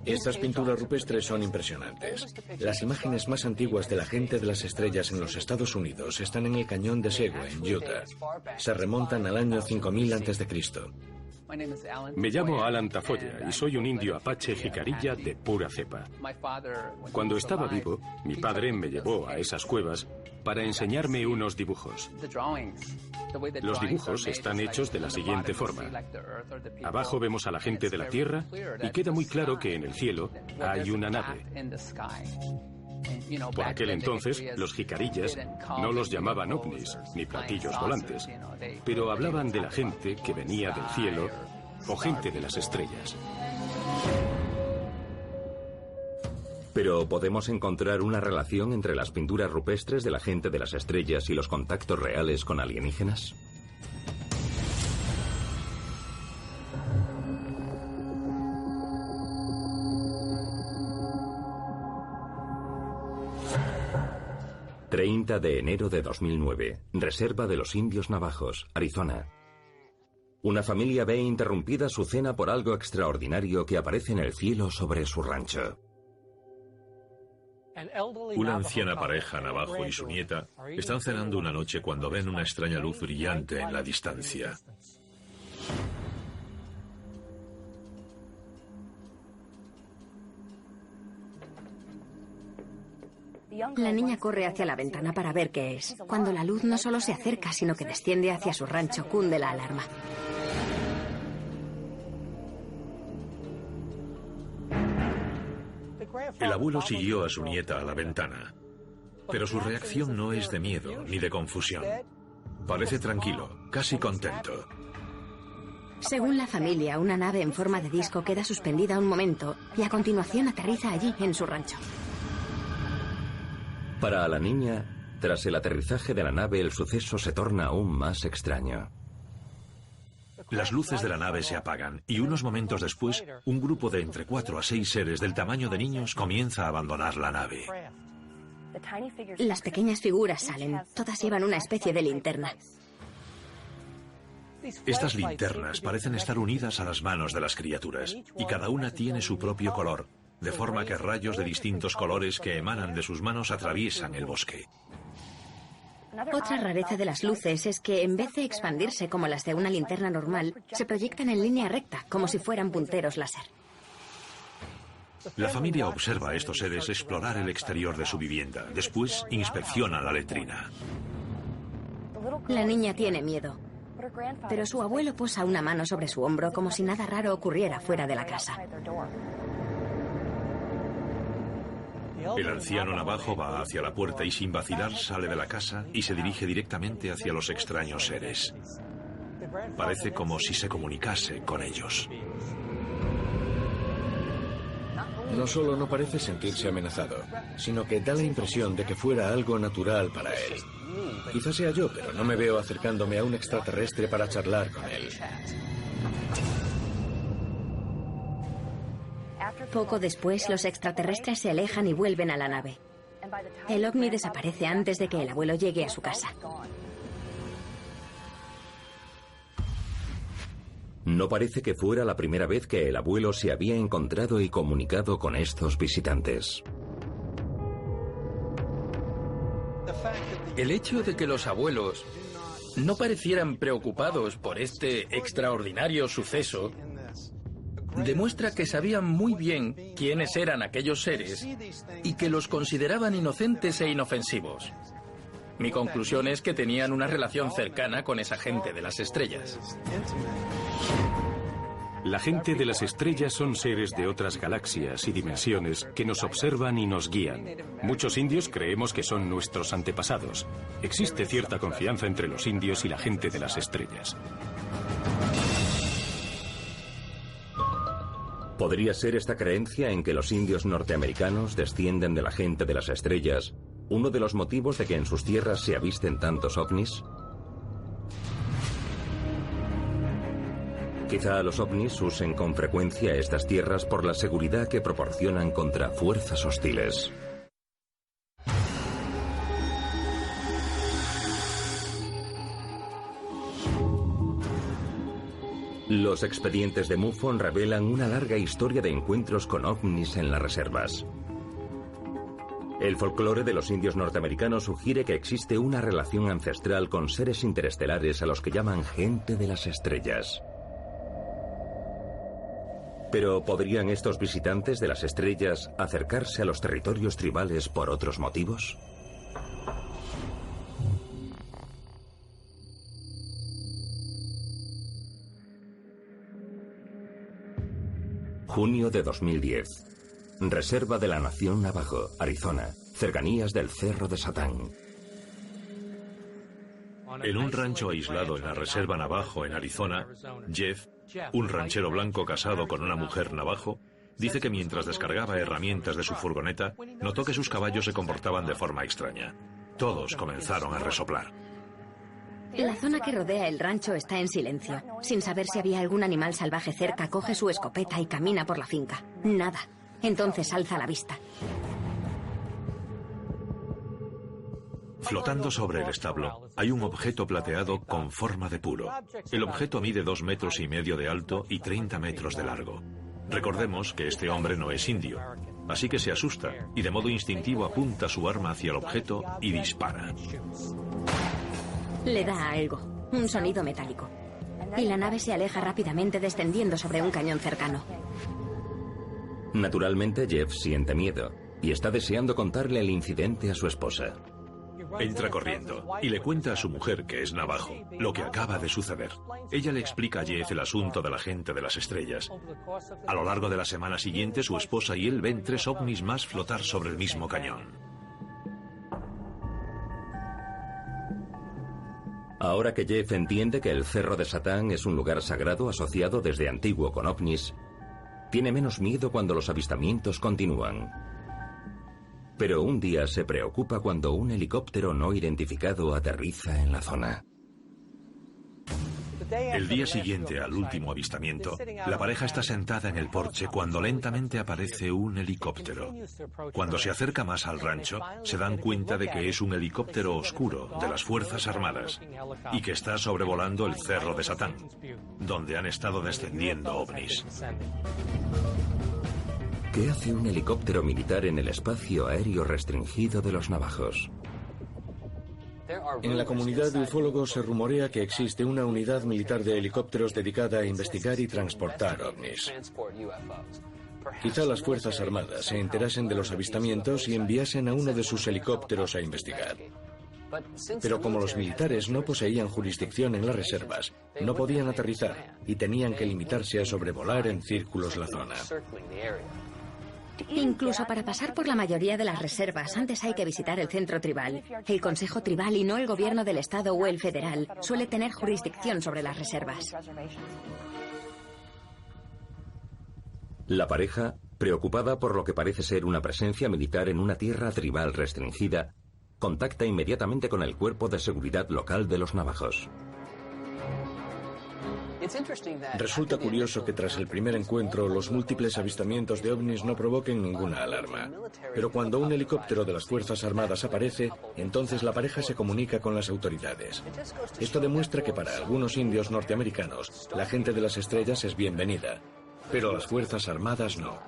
S4: Estas pinturas rupestres son impresionantes. Las imágenes más antiguas de la gente de las estrellas en los Estados Unidos están en el cañón de Segue, en Utah. Se remontan al año 5000 a.C.
S8: Me llamo Alan Tafoya y soy un indio apache jicarilla de pura cepa. Cuando estaba vivo, mi padre me llevó a esas cuevas para enseñarme unos dibujos. Los dibujos están hechos de la siguiente forma. Abajo vemos a la gente de la Tierra y queda muy claro que en el cielo hay una nave. Por aquel entonces, los jicarillas no los llamaban ovnis ni platillos volantes, pero hablaban de la gente que venía del cielo o gente de las estrellas.
S1: Pero ¿podemos encontrar una relación entre las pinturas rupestres de la gente de las estrellas y los contactos reales con alienígenas? ...30 de enero de 2009... Reserva de los Indios Navajos, Arizona. Una familia ve interrumpida su cena por algo extraordinario que aparece en el cielo sobre su rancho.
S7: Una anciana pareja, Navajo y su nieta, están cenando una noche cuando ven una extraña luz brillante en la distancia.
S10: La niña corre hacia la ventana para ver qué es. Cuando la luz no solo se acerca, sino que desciende hacia su rancho, cunde la alarma.
S7: El abuelo siguió a su nieta a la ventana, pero su reacción no es de miedo ni de confusión. Parece tranquilo, casi contento.
S10: Según la familia, una nave en forma de disco queda suspendida un momento y a continuación aterriza allí, en su rancho.
S1: Para la niña, tras el aterrizaje de la nave, el suceso se torna aún más extraño.
S7: Las luces de la nave se apagan y unos momentos después, un grupo de entre 4 a 6 seres del tamaño de niños comienza a abandonar la nave.
S10: Las pequeñas figuras salen. Todas llevan una especie de linterna.
S7: Estas linternas parecen estar unidas a las manos de las criaturas y cada una tiene su propio color, de forma que rayos de distintos colores que emanan de sus manos atraviesan el bosque.
S10: Otra rareza de las luces es que, en vez de expandirse como las de una linterna normal, se proyectan en línea recta, como si fueran punteros láser.
S7: La familia observa a estos seres explorar el exterior de su vivienda. Después inspecciona la letrina.
S10: La niña tiene miedo, pero su abuelo posa una mano sobre su hombro como si nada raro ocurriera fuera de la casa.
S7: El anciano navajo va hacia la puerta y sin vacilar sale de la casa y se dirige directamente hacia los extraños seres. Parece como si se comunicase con ellos.
S4: No solo no parece sentirse amenazado, sino que da la impresión de que fuera algo natural para él. Quizás sea yo, pero no me veo acercándome a un extraterrestre para charlar con él.
S10: Poco después, los extraterrestres se alejan y vuelven a la nave. El ovni desaparece antes de que el abuelo llegue a su casa.
S1: No parece que fuera la primera vez que el abuelo se había encontrado y comunicado con estos visitantes.
S5: El hecho de que los abuelos no parecieran preocupados por este extraordinario suceso demuestra que sabían muy bien quiénes eran aquellos seres y que los consideraban inocentes e inofensivos. Mi conclusión es que tenían una relación cercana con esa gente de las estrellas.
S8: La gente de las estrellas son seres de otras galaxias y dimensiones que nos observan y nos guían. Muchos indios creemos que son nuestros antepasados. Existe cierta confianza entre los indios y la gente de las estrellas.
S1: ¿Podría ser esta creencia en que los indios norteamericanos descienden de la gente de las estrellas uno de los motivos de que en sus tierras se avisten tantos ovnis? Quizá los ovnis usen con frecuencia estas tierras por la seguridad que proporcionan contra fuerzas hostiles. Los expedientes de MUFON revelan una larga historia de encuentros con ovnis en las reservas. El folclore de los indios norteamericanos sugiere que existe una relación ancestral con seres interestelares a los que llaman gente de las estrellas. Pero ¿podrían estos visitantes de las estrellas acercarse a los territorios tribales por otros motivos? Junio de 2010. Reserva de la Nación Navajo, Arizona, cercanías del Cerro de Satán.
S7: En un rancho aislado en la Reserva Navajo, en Arizona, Jeff, un ranchero blanco casado con una mujer navajo, dice que mientras descargaba herramientas de su furgoneta, notó que sus caballos se comportaban de forma extraña. Todos comenzaron a resoplar.
S10: La zona que rodea el rancho está en silencio. Sin saber si había algún animal salvaje cerca, coge su escopeta y camina por la finca. Nada. Entonces alza la vista.
S7: Flotando sobre el establo, hay un objeto plateado con forma de puro. El objeto mide 2,5 metros de alto y 30 metros de largo. Recordemos que este hombre no es indio, así que se asusta y de modo instintivo apunta su arma hacia el objeto y dispara.
S10: Le da algo, un sonido metálico. Y la nave se aleja rápidamente descendiendo sobre un cañón cercano.
S1: Naturalmente Jeff siente miedo y está deseando contarle el incidente a su esposa.
S7: Entra corriendo y le cuenta a su mujer, que es navajo, lo que acaba de suceder. Ella le explica a Jeff el asunto de la gente de las estrellas. A lo largo de la semana siguiente, su esposa y él ven 3 ovnis más flotar sobre el mismo cañón.
S1: Ahora que Jeff entiende que el Cerro de Satán es un lugar sagrado asociado desde antiguo con ovnis, tiene menos miedo cuando los avistamientos continúan. Pero un día se preocupa cuando un helicóptero no identificado aterriza en la zona.
S7: El día siguiente al último avistamiento, la pareja está sentada en el porche cuando lentamente aparece un helicóptero. Cuando se acerca más al rancho, se dan cuenta de que es un helicóptero oscuro de las Fuerzas Armadas y que está sobrevolando el Cerro de Satán, donde han estado descendiendo ovnis.
S1: ¿Qué hace un helicóptero militar en el espacio aéreo restringido de los navajos?
S4: En la comunidad de ufólogos se rumorea que existe una unidad militar de helicópteros dedicada a investigar y transportar ovnis. Quizá las Fuerzas Armadas se enterasen de los avistamientos y enviasen a uno de sus helicópteros a investigar. Pero como los militares no poseían jurisdicción en las reservas, no podían aterrizar y tenían que limitarse a sobrevolar en círculos la zona.
S10: Incluso para pasar por la mayoría de las reservas, antes hay que visitar el centro tribal. El Consejo Tribal y no el gobierno del estado o el federal suele tener jurisdicción sobre las reservas.
S1: La pareja, preocupada por lo que parece ser una presencia militar en una tierra tribal restringida, contacta inmediatamente con el cuerpo de seguridad local de los navajos.
S4: Resulta curioso que tras el primer encuentro los múltiples avistamientos de ovnis no provoquen ninguna alarma. Pero cuando un helicóptero de las Fuerzas Armadas aparece, entonces la pareja se comunica con las autoridades. Esto demuestra que para algunos indios norteamericanos, la gente de las estrellas es bienvenida, pero las Fuerzas Armadas no.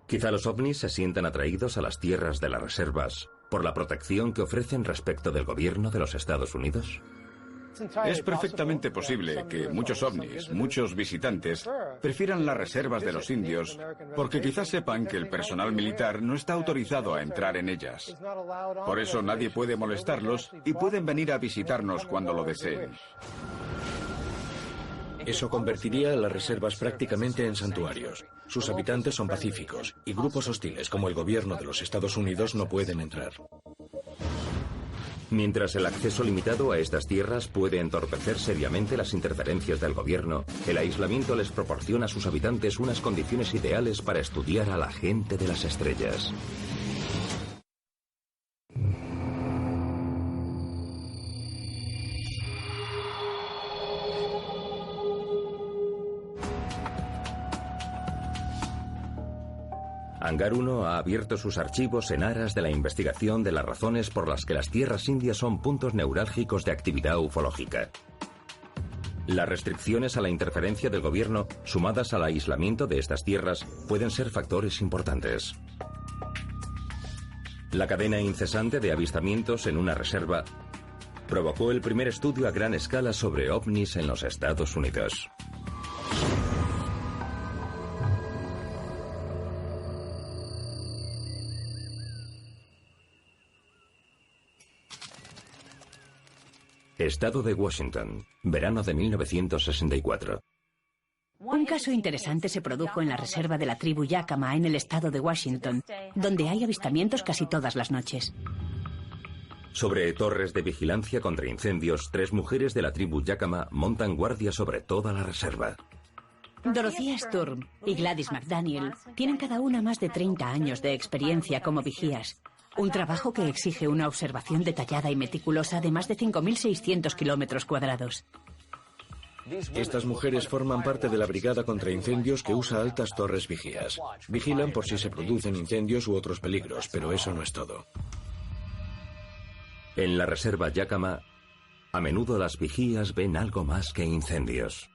S1: Quizá los ovnis se sientan atraídos a las tierras de las reservas por la protección que ofrecen respecto del gobierno de los Estados Unidos.
S3: Es perfectamente posible que muchos ovnis, muchos visitantes, prefieran las reservas de los indios porque quizás sepan que el personal militar no está autorizado a entrar en ellas. Por eso nadie puede molestarlos y pueden venir a visitarnos cuando lo deseen.
S4: Eso convertiría a las reservas prácticamente en santuarios. Sus habitantes son pacíficos y grupos hostiles como el gobierno de los Estados Unidos no pueden entrar.
S1: Mientras el acceso limitado a estas tierras puede entorpecer seriamente las interferencias del gobierno, el aislamiento les proporciona a sus habitantes unas condiciones ideales para estudiar a la gente de las estrellas. Hangar 1 ha abierto sus archivos en aras de la investigación de las razones por las que las tierras indias son puntos neurálgicos de actividad ufológica. Las restricciones a la interferencia del gobierno, sumadas al aislamiento de estas tierras, pueden ser factores importantes. La cadena incesante de avistamientos en una reserva provocó el primer estudio a gran escala sobre ovnis en los Estados Unidos. Estado de Washington, verano de 1964.
S9: Un caso interesante se produjo en la reserva de la tribu Yakama en el estado de Washington, donde hay avistamientos casi todas las noches.
S1: Sobre torres de vigilancia contra incendios, 3 mujeres de la tribu Yakama montan guardia sobre toda la reserva.
S9: Dorothea Sturm y Gladys McDaniel tienen cada una más de 30 años de experiencia como vigías. Un trabajo que exige una observación detallada y meticulosa de más de 5.600 kilómetros cuadrados.
S4: Estas mujeres forman parte de la brigada contra incendios que usa altas torres vigías. Vigilan por si se producen incendios u otros peligros, pero eso no es todo.
S1: En la reserva Yakama, a menudo las vigías ven algo más que incendios.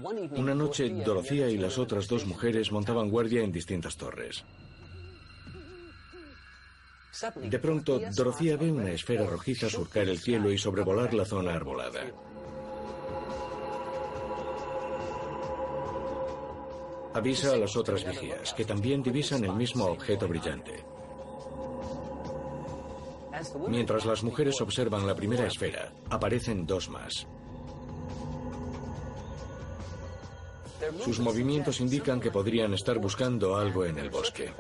S4: Una noche, Dorothea y las otras 2 mujeres montaban guardia en distintas torres. De pronto, Dorothea ve una esfera rojiza surcar el cielo y sobrevolar la zona arbolada. Avisa a las otras vigías, que también divisan el mismo objeto brillante. Mientras las mujeres observan la primera esfera, aparecen 2 más. Sus movimientos indican que podrían estar buscando algo en el bosque.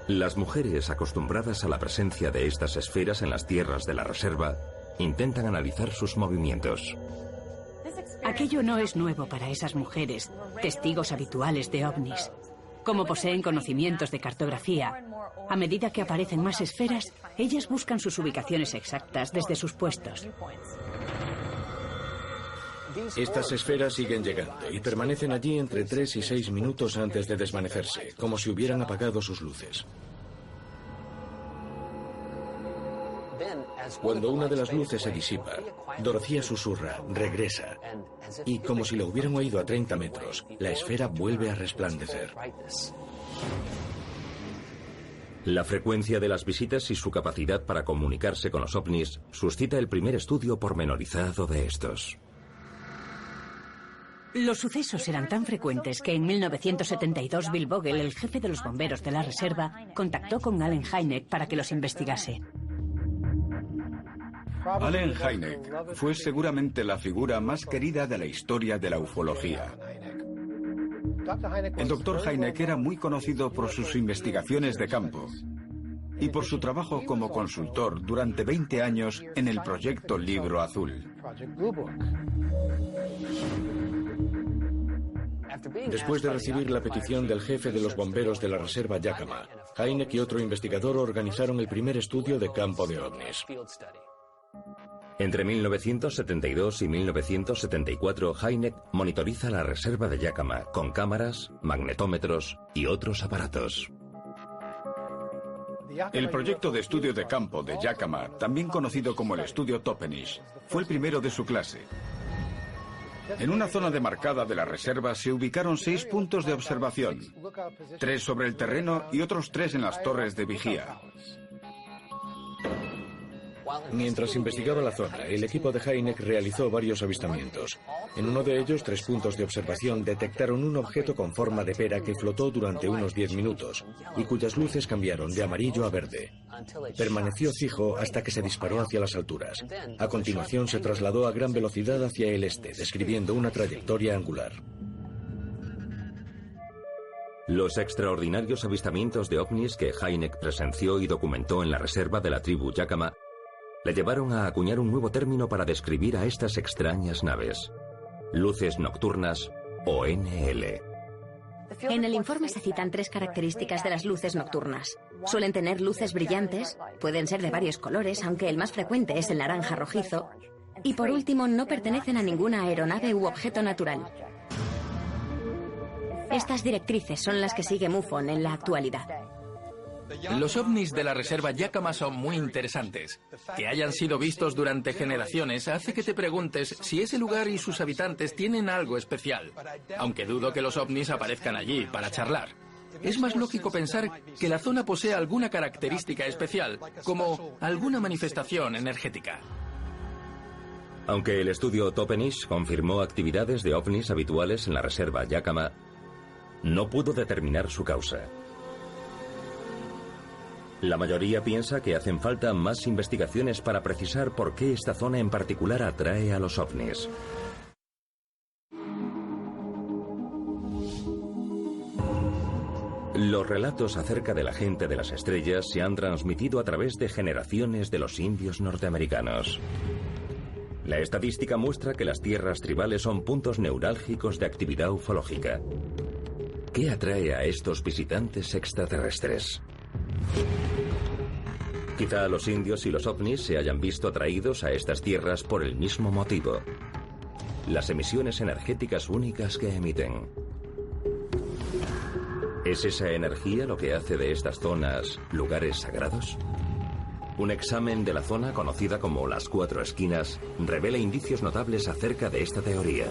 S1: Las mujeres acostumbradas a la presencia de estas esferas en las tierras de la reserva intentan analizar sus movimientos.
S9: Aquello no es nuevo para esas mujeres, testigos habituales de ovnis. Como poseen conocimientos de cartografía, a medida que aparecen más esferas, ellas buscan sus ubicaciones exactas desde sus puestos.
S4: Estas esferas siguen llegando y permanecen allí entre 3 y 6 minutos antes de desvanecerse, como si hubieran apagado sus luces. Cuando una de las luces se disipa, Dorothea susurra, regresa, y como si lo hubieran oído a 30 metros, la esfera vuelve a resplandecer.
S1: La frecuencia de las visitas y su capacidad para comunicarse con los ovnis suscita el primer estudio pormenorizado de estos.
S9: Los sucesos eran tan frecuentes que en 1972 Bill Vogel, el jefe de los bomberos de la reserva, contactó con Allen Hynek para que los investigase.
S3: Allen Hynek fue seguramente la figura más querida de la historia de la ufología. El Dr. Hynek era muy conocido por sus investigaciones de campo y por su trabajo como consultor durante 20 años en el proyecto Libro Azul.
S4: Después de recibir la petición del jefe de los bomberos de la reserva Yakama, Hynek y otro investigador organizaron el primer estudio de campo de ovnis.
S1: Entre 1972 y 1974, Hynek monitoriza la reserva de Yakama con cámaras, magnetómetros y otros aparatos.
S3: El proyecto de estudio de campo de Yakama, también conocido como el estudio Toppenish, fue el primero de su clase. En una zona demarcada de la reserva se ubicaron 6 puntos de observación, 3 sobre el terreno y otros 3 en las torres de vigía.
S4: Mientras investigaba la zona, el equipo de Hynek realizó varios avistamientos. En uno de ellos, 3 puntos de observación detectaron un objeto con forma de pera que flotó durante unos 10 minutos y cuyas luces cambiaron de amarillo a verde. Permaneció fijo hasta que se disparó hacia las alturas. A continuación se trasladó a gran velocidad hacia el este, describiendo una trayectoria angular.
S1: Los extraordinarios avistamientos de ovnis que Hynek presenció y documentó en la reserva de la tribu Yakama le llevaron a acuñar un nuevo término para describir a estas extrañas naves: luces nocturnas o NL.
S10: En el informe se citan 3 características de las luces nocturnas. Suelen tener luces brillantes, pueden ser de varios colores, aunque el más frecuente es el naranja rojizo. Y por último, no pertenecen a ninguna aeronave u objeto natural. Estas directrices son las que sigue MUFON en la actualidad.
S5: Los ovnis de la reserva Yakama son muy interesantes. Que hayan sido vistos durante generaciones hace que te preguntes si ese lugar y sus habitantes tienen algo especial, aunque dudo que los ovnis aparezcan allí para charlar. Es más lógico pensar que la zona posee alguna característica especial, como alguna manifestación energética.
S1: Aunque el estudio Toppenish confirmó actividades de ovnis habituales en la reserva Yakama, no pudo determinar su causa. La mayoría piensa que hacen falta más investigaciones para precisar por qué esta zona en particular atrae a los ovnis. Los relatos acerca de la gente de las estrellas se han transmitido a través de generaciones de los indios norteamericanos. La estadística muestra que las tierras tribales son puntos neurálgicos de actividad ufológica. ¿Qué atrae a estos visitantes extraterrestres? Quizá los indios y los ovnis se hayan visto atraídos a estas tierras por el mismo motivo: las emisiones energéticas únicas que emiten. ¿Es esa energía lo que hace de estas zonas lugares sagrados? Un examen de la zona, conocida como las 4 esquinas, revela indicios notables acerca de esta teoría.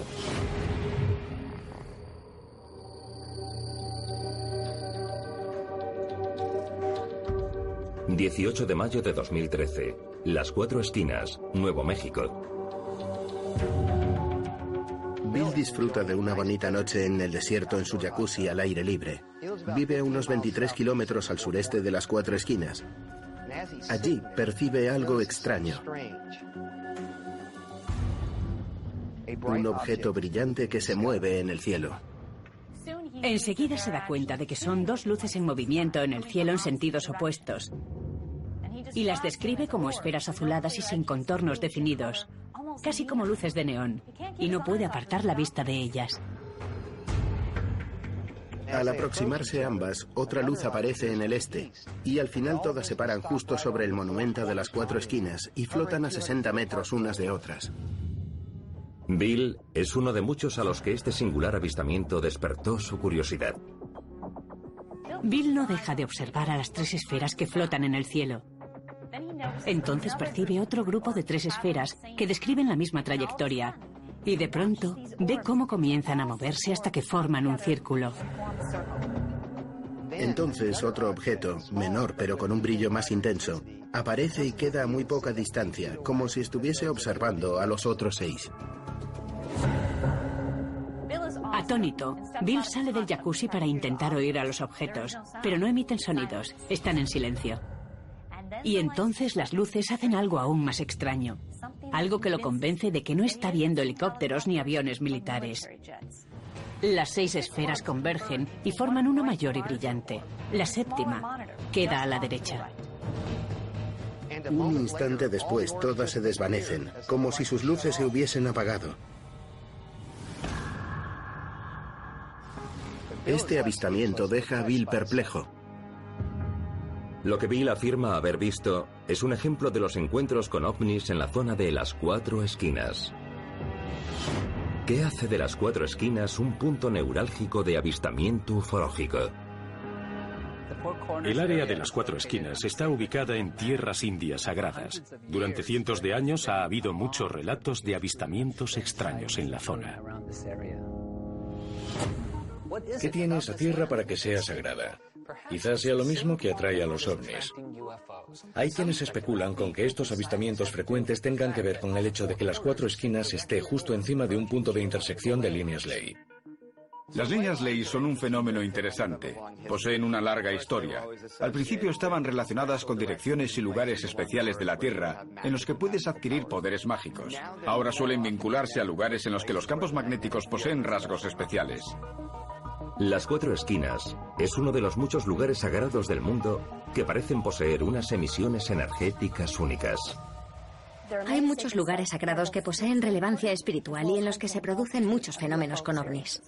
S1: ...18 de mayo de 2013... Las 4 esquinas, Nuevo México.
S6: Bill disfruta de una bonita noche en el desierto en su jacuzzi al aire libre. Vive a unos 23 kilómetros al sureste de las 4 esquinas. Allí percibe algo extraño. Un objeto brillante que se mueve en el cielo.
S9: Enseguida se da cuenta de que son dos luces en movimiento en el cielo en sentidos opuestos. Y las describe como esferas azuladas y sin contornos definidos, casi como luces de neón, y no puede apartar la vista de ellas.
S6: Al aproximarse ambas, otra luz aparece en el este, y al final todas se paran justo sobre el monumento de las 4 esquinas y flotan a 60 metros unas de otras.
S1: Bill es uno de muchos a los que este singular avistamiento despertó su curiosidad.
S9: Bill no deja de observar a las 3 esferas que flotan en el cielo. Entonces percibe otro grupo de 3 esferas que describen la misma trayectoria. Y de pronto ve cómo comienzan a moverse hasta que forman un círculo.
S6: Entonces otro objeto, menor pero con un brillo más intenso, aparece y queda a muy poca distancia, como si estuviese observando a los otros 6.
S9: Atónito, Bill sale del jacuzzi para intentar oír a los objetos, pero no emiten sonidos, están en silencio. Y entonces las luces hacen algo aún más extraño, algo que lo convence de que no está viendo helicópteros ni aviones militares. Las 6 esferas convergen y forman una mayor y brillante. La séptima queda a la derecha.
S6: Un instante después, todas se desvanecen, como si sus luces se hubiesen apagado. Este avistamiento deja a Bill perplejo.
S1: Lo que Bill afirma haber visto es un ejemplo de los encuentros con ovnis en la zona de las 4 esquinas. ¿Qué hace de las 4 esquinas un punto neurálgico de avistamiento ufológico?
S8: El área de las 4 esquinas está ubicada en tierras indias sagradas. Durante cientos de años ha habido muchos relatos de avistamientos extraños en la zona.
S4: ¿Qué tiene esa tierra para que sea sagrada? Quizás sea lo mismo que atrae a los ovnis. Hay quienes especulan con que estos avistamientos frecuentes tengan que ver con el hecho de que las 4 esquinas esté justo encima de un punto de intersección de líneas ley.
S3: Las líneas ley son un fenómeno interesante. Poseen una larga historia. Al principio estaban relacionadas con direcciones y lugares especiales de la Tierra en los que puedes adquirir poderes mágicos. Ahora suelen vincularse a lugares en los que los campos magnéticos poseen rasgos especiales.
S1: Las 4 esquinas es uno de los muchos lugares sagrados del mundo que parecen poseer unas emisiones energéticas únicas.
S10: Hay muchos lugares sagrados que poseen relevancia espiritual y en los que se producen muchos fenómenos con ovnis.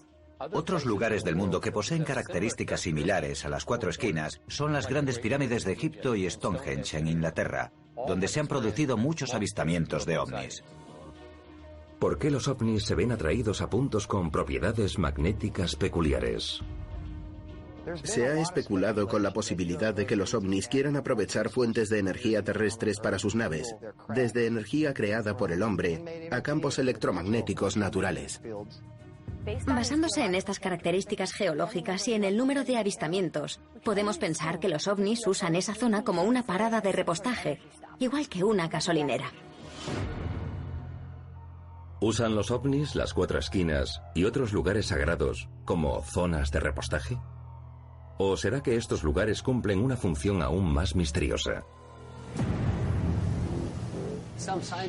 S2: Otros lugares del mundo que poseen características similares a las 4 esquinas son las grandes pirámides de Egipto y Stonehenge en Inglaterra, donde se han producido muchos avistamientos de ovnis.
S1: ¿Por qué los ovnis se ven atraídos a puntos con propiedades magnéticas peculiares?
S6: Se ha especulado con la posibilidad de que los ovnis quieran aprovechar fuentes de energía terrestres para sus naves, desde energía creada por el hombre a campos electromagnéticos naturales.
S10: Basándose en estas características geológicas y en el número de avistamientos, podemos pensar que los ovnis usan esa zona como una parada de repostaje, igual que una gasolinera.
S1: ¿Usan los ovnis las 4 esquinas y otros lugares sagrados como zonas de repostaje? ¿O será que estos lugares cumplen una función aún más misteriosa?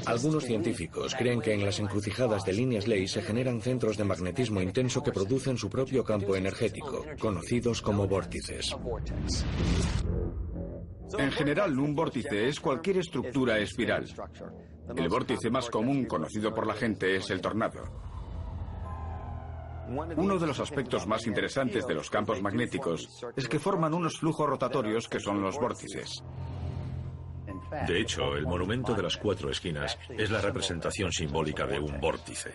S4: Algunos científicos creen que en las encrucijadas de líneas ley se generan centros de magnetismo intenso que producen su propio campo energético, conocidos como vórtices.
S3: En general, un vórtice es cualquier estructura espiral. El vórtice más común conocido por la gente es el tornado. Uno de los aspectos más interesantes de los campos magnéticos es que forman unos flujos rotatorios que son los vórtices.
S7: De hecho, el monumento de las 4 esquinas es la representación simbólica de un vórtice.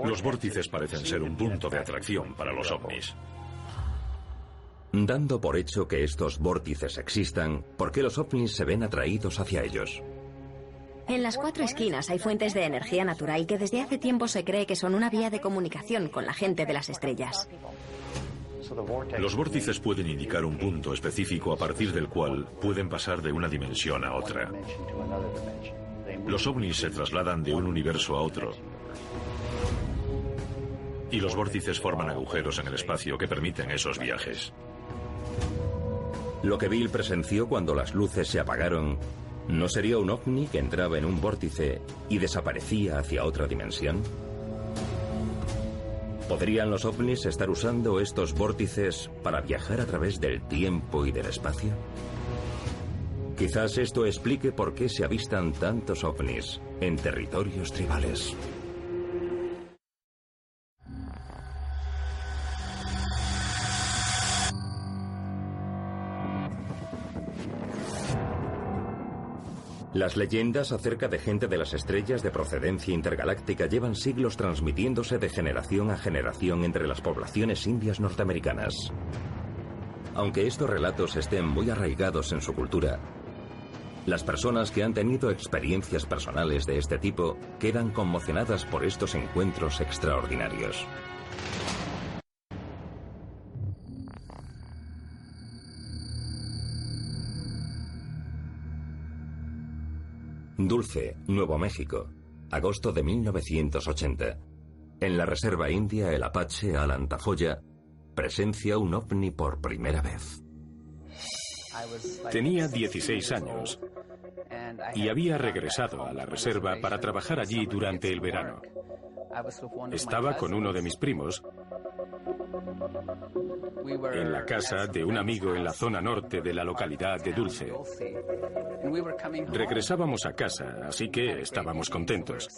S7: Los vórtices parecen ser un punto de atracción para los ovnis.
S1: Dando por hecho que estos vórtices existan, ¿por qué los ovnis se ven atraídos hacia ellos?
S10: En las 4 esquinas hay fuentes de energía natural que desde hace tiempo se cree que son una vía de comunicación con la gente de las estrellas.
S7: Los vórtices pueden indicar un punto específico a partir del cual pueden pasar de una dimensión a otra. Los ovnis se trasladan de un universo a otro. Y los vórtices forman agujeros en el espacio que permiten esos viajes.
S1: Lo que Bill presenció cuando las luces se apagaron, ¿no sería un ovni que entraba en un vórtice y desaparecía hacia otra dimensión? ¿Podrían los ovnis estar usando estos vórtices para viajar a través del tiempo y del espacio? Quizás esto explique por qué se avistan tantos ovnis en territorios tribales. Las leyendas acerca de gente de las estrellas de procedencia intergaláctica llevan siglos transmitiéndose de generación a generación entre las poblaciones indias norteamericanas. Aunque estos relatos estén muy arraigados en su cultura, las personas que han tenido experiencias personales de este tipo quedan conmocionadas por estos encuentros extraordinarios. Dulce, Nuevo México, agosto de 1980. En la reserva india, el apache Alan Tafoya presencia un ovni por primera vez.
S8: Tenía 16 años y había regresado a la reserva para trabajar allí durante el verano. Estaba con uno de mis primos en la casa de un amigo en la zona norte de la localidad de Dulce. Regresábamos a casa, así que estábamos contentos.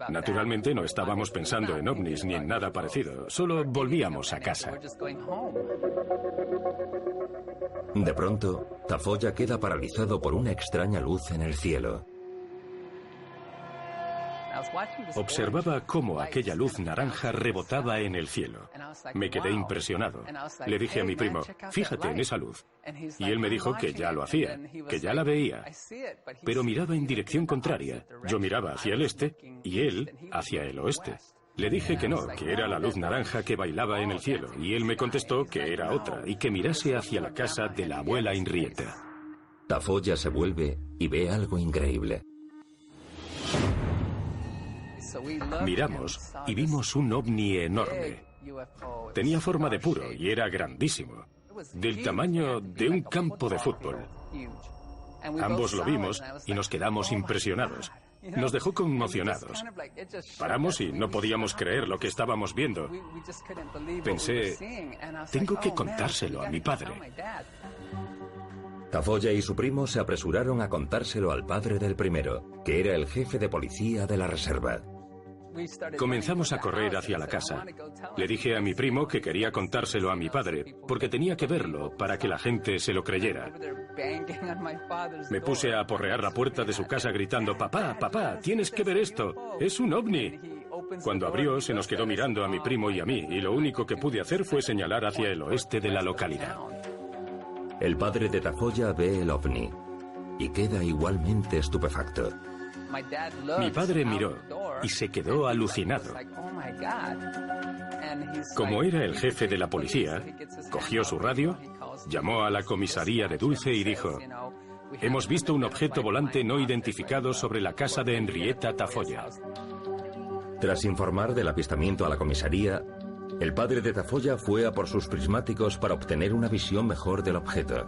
S8: Naturalmente no estábamos pensando en ovnis ni en nada parecido, solo volvíamos a casa.
S1: De pronto, Tafoya queda paralizado por una extraña luz en el cielo.
S8: Observaba cómo aquella luz naranja rebotaba en el cielo. Me quedé impresionado. Le dije a mi primo, fíjate en esa luz. Y él me dijo que ya lo hacía, que ya la veía. Pero miraba en dirección contraria. Yo miraba hacia el este y él hacia el oeste. Le dije que no, que era la luz naranja que bailaba en el cielo. Y él me contestó que era otra y que mirase hacia la casa de la abuela Henrietta.
S1: Tafoya se vuelve y ve algo increíble.
S8: Miramos y vimos un ovni enorme. Tenía forma de puro y era grandísimo, del tamaño de un campo de fútbol. Ambos lo vimos y nos quedamos impresionados. Nos dejó conmocionados. Paramos y no podíamos creer lo que estábamos viendo. Pensé, tengo que contárselo a mi padre.
S1: Tafoya y su primo se apresuraron a contárselo al padre del primero, que era el jefe de policía de la reserva.
S8: Comenzamos a correr hacia la casa. Le dije a mi primo que quería contárselo a mi padre, porque tenía que verlo para que la gente se lo creyera. Me puse a aporrear la puerta de su casa gritando, papá, papá, tienes que ver esto, es un ovni. Cuando abrió, se nos quedó mirando a mi primo y a mí, y lo único que pude hacer fue señalar hacia el oeste de la localidad.
S1: El padre de Tafoya ve el ovni y queda igualmente estupefacto.
S8: Mi padre miró y se quedó alucinado. Como era el jefe de la policía, cogió su radio, llamó a la comisaría de Dulce y dijo, hemos visto un objeto volante no identificado sobre la casa de Henrietta Tafoya.
S1: Tras informar del avistamiento a la comisaría, el padre de Tafoya fue a por sus prismáticos para obtener una visión mejor del objeto.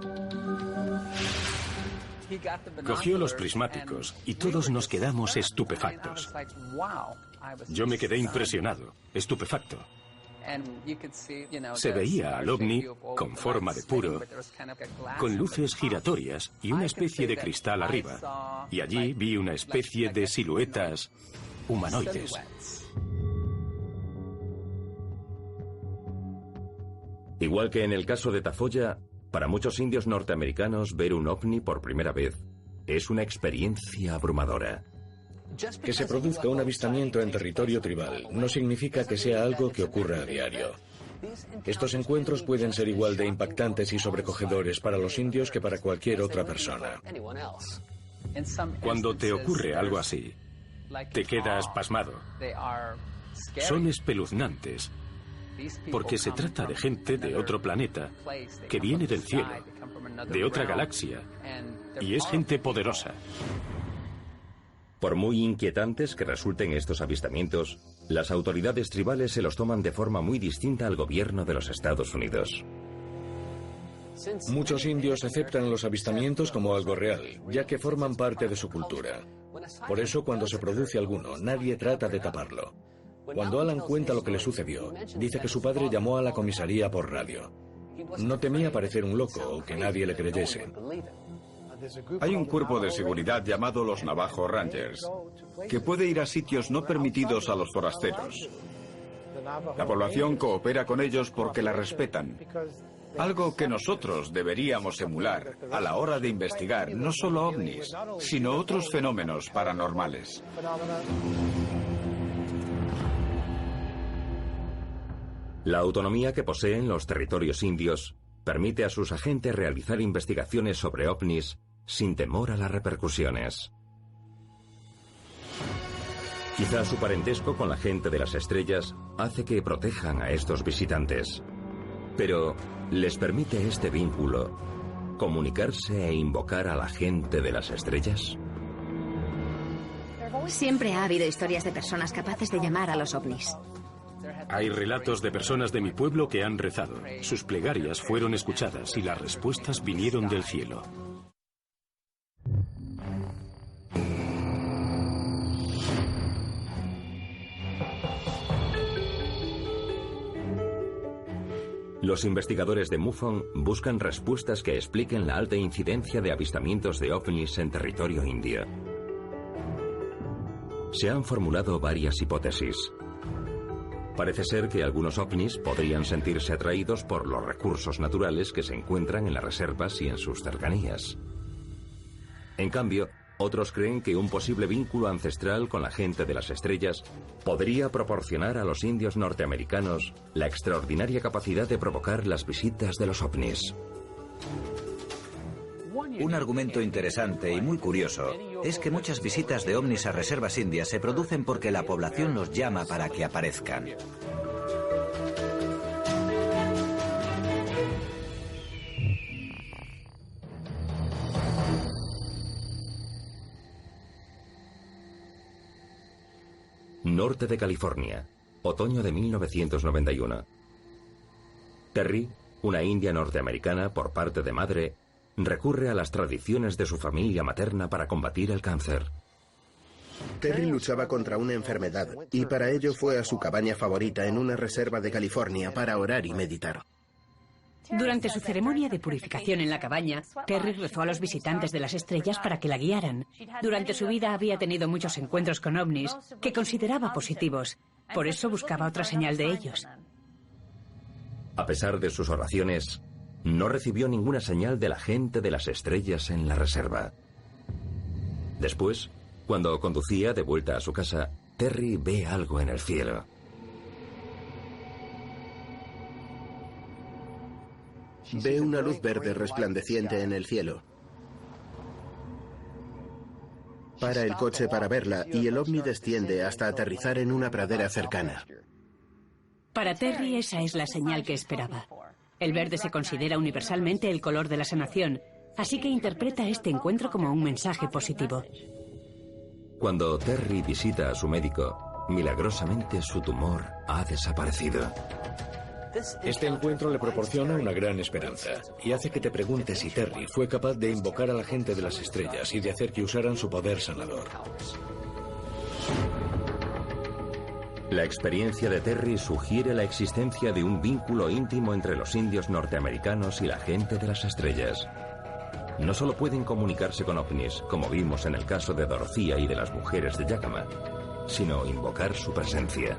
S8: Cogió los prismáticos y todos nos quedamos estupefactos. Yo me quedé impresionado, estupefacto. Se veía al ovni con forma de puro, con luces giratorias y una especie de cristal arriba. Y allí vi una especie de siluetas humanoides.
S1: Igual que en el caso de Tafoya, para muchos indios norteamericanos ver un ovni por primera vez es una experiencia abrumadora.
S4: Que se produzca un avistamiento en territorio tribal no significa que sea algo que ocurra a diario. Estos encuentros pueden ser igual de impactantes y sobrecogedores para los indios que para cualquier otra persona.
S8: Cuando te ocurre algo así, te quedas pasmado. Son espeluznantes, porque se trata de gente de otro planeta, que viene del cielo, de otra galaxia, y es gente poderosa.
S1: Por muy inquietantes que resulten estos avistamientos, las autoridades tribales se los toman de forma muy distinta al gobierno de los Estados Unidos.
S4: Muchos indios aceptan los avistamientos como algo real, ya que forman parte de su cultura. Por eso, cuando se produce alguno, nadie trata de taparlo. Cuando Alan cuenta lo que le sucedió, dice que su padre llamó a la comisaría por radio. No temía parecer un loco o que nadie le creyese.
S3: Hay un cuerpo de seguridad llamado los Navajo Rangers, que puede ir a sitios no permitidos a los forasteros. La población coopera con ellos porque la respetan. Algo que nosotros deberíamos emular a la hora de investigar no solo ovnis, sino otros fenómenos paranormales.
S1: La autonomía que poseen los territorios indios permite a sus agentes realizar investigaciones sobre ovnis sin temor a las repercusiones. Quizá su parentesco con la gente de las estrellas hace que protejan a estos visitantes. Pero, ¿les permite este vínculo comunicarse e invocar a la gente de las estrellas?
S10: Siempre ha habido historias de personas capaces de llamar a los ovnis.
S8: Hay relatos de personas de mi pueblo que han rezado. Sus plegarias fueron escuchadas y las respuestas vinieron del cielo.
S1: Los investigadores de MUFON buscan respuestas que expliquen la alta incidencia de avistamientos de ovnis en territorio indio. Se han formulado varias hipótesis. Parece ser que algunos ovnis podrían sentirse atraídos por los recursos naturales que se encuentran en las reservas y en sus cercanías. En cambio, otros creen que un posible vínculo ancestral con la gente de las estrellas podría proporcionar a los indios norteamericanos la extraordinaria capacidad de provocar las visitas de los ovnis.
S2: Un argumento interesante y muy curioso es que muchas visitas de ovnis a reservas indias se producen porque la población los llama para que aparezcan.
S1: Norte de California, otoño de 1991. Terry, una india norteamericana por parte de madre, recurre a las tradiciones de su familia materna para combatir el cáncer.
S6: Terry luchaba contra una enfermedad y para ello fue a su cabaña favorita en una reserva de California para orar y meditar.
S9: Durante su ceremonia de purificación en la cabaña, Terry rezó a los visitantes de las estrellas para que la guiaran. Durante su vida había tenido muchos encuentros con ovnis que consideraba positivos. Por eso buscaba otra señal de ellos.
S1: A pesar de sus oraciones, no recibió ninguna señal de la gente de las estrellas en la reserva. Después, cuando conducía de vuelta a su casa, Terry ve algo en el cielo.
S6: Ve una luz verde resplandeciente en el cielo. Para el coche para verla y el ovni desciende hasta aterrizar en una pradera cercana.
S9: Para Terry esa es la señal que esperaba. El verde se considera universalmente el color de la sanación, así que interpreta este encuentro como un mensaje positivo.
S1: Cuando Terry visita a su médico, milagrosamente su tumor ha desaparecido.
S4: Este encuentro le proporciona una gran esperanza y hace que te preguntes si Terry fue capaz de invocar a la gente de las estrellas y de hacer que usaran su poder sanador.
S1: La experiencia de Terry sugiere la existencia de un vínculo íntimo entre los indios norteamericanos y la gente de las estrellas. No solo pueden comunicarse con ovnis, como vimos en el caso de Dorothea y de las mujeres de Yakima, sino invocar su presencia.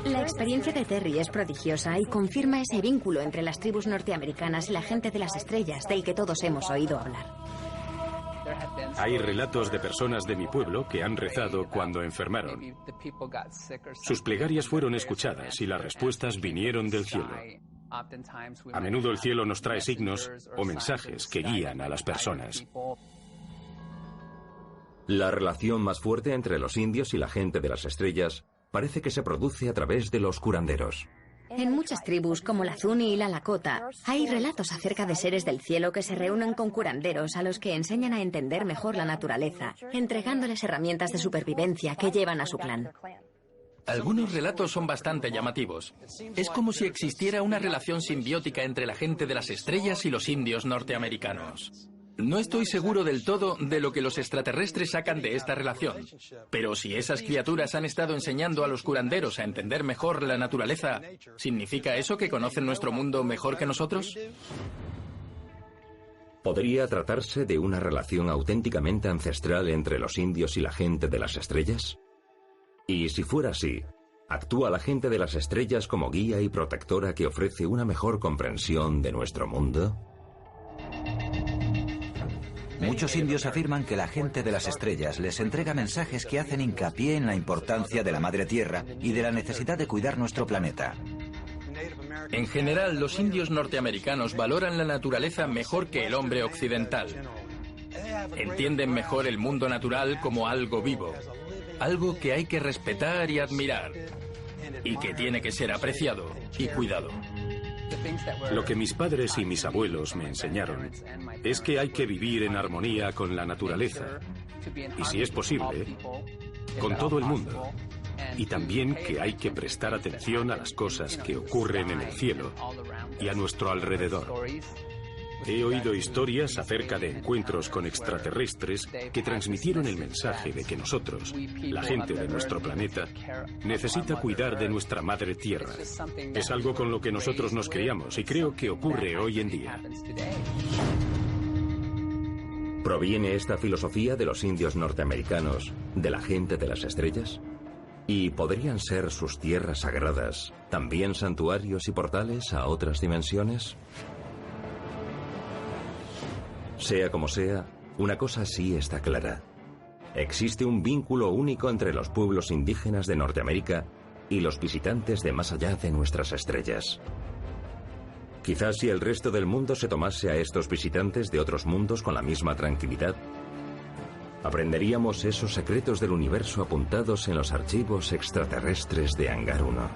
S10: La experiencia de Terry es prodigiosa y confirma ese vínculo entre las tribus norteamericanas y la gente de las estrellas del que todos hemos oído hablar.
S8: Hay relatos de personas de mi pueblo que han rezado cuando enfermaron. Sus plegarias fueron escuchadas y las respuestas vinieron del cielo. A menudo el cielo nos trae signos o mensajes que guían a las personas.
S1: La relación más fuerte entre los indios y la gente de las estrellas parece que se produce a través de los curanderos.
S10: En muchas tribus, como la Zuni y la Lakota, hay relatos acerca de seres del cielo que se reúnen con curanderos a los que enseñan a entender mejor la naturaleza, entregándoles herramientas de supervivencia que llevan a su clan.
S5: Algunos relatos son bastante llamativos. Es como si existiera una relación simbiótica entre la gente de las estrellas y los indios norteamericanos. No estoy seguro del todo de lo que los extraterrestres sacan de esta relación. Pero si esas criaturas han estado enseñando a los curanderos a entender mejor la naturaleza, ¿significa eso que conocen nuestro mundo mejor que nosotros?
S1: ¿Podría tratarse de una relación auténticamente ancestral entre los indios y la gente de las estrellas? Y si fuera así, ¿actúa la gente de las estrellas como guía y protectora que ofrece una mejor comprensión de nuestro mundo?
S2: Muchos indios afirman que la gente de las estrellas les entrega mensajes que hacen hincapié en la importancia de la Madre Tierra y de la necesidad de cuidar nuestro planeta.
S5: En general, los indios norteamericanos valoran la naturaleza mejor que el hombre occidental. Entienden mejor el mundo natural como algo vivo, algo que hay que respetar y admirar, y que tiene que ser apreciado y cuidado.
S8: Lo que mis padres y mis abuelos me enseñaron es que hay que vivir en armonía con la naturaleza, y si es posible, con todo el mundo. Y también que hay que prestar atención a las cosas que ocurren en el cielo y a nuestro alrededor. He oído historias acerca de encuentros con extraterrestres que transmitieron el mensaje de que nosotros, la gente de nuestro planeta, necesita cuidar de nuestra madre tierra. Es algo con lo que nosotros nos criamos y creo que ocurre hoy en día.
S1: ¿Proviene esta filosofía de los indios norteamericanos de la gente de las estrellas? ¿Y podrían ser sus tierras sagradas también santuarios y portales a otras dimensiones? Sea como sea, una cosa sí está clara. Existe un vínculo único entre los pueblos indígenas de Norteamérica y los visitantes de más allá de nuestras estrellas. Quizás si el resto del mundo se tomase a estos visitantes de otros mundos con la misma tranquilidad, aprenderíamos esos secretos del universo apuntados en los archivos extraterrestres de Hangar 1.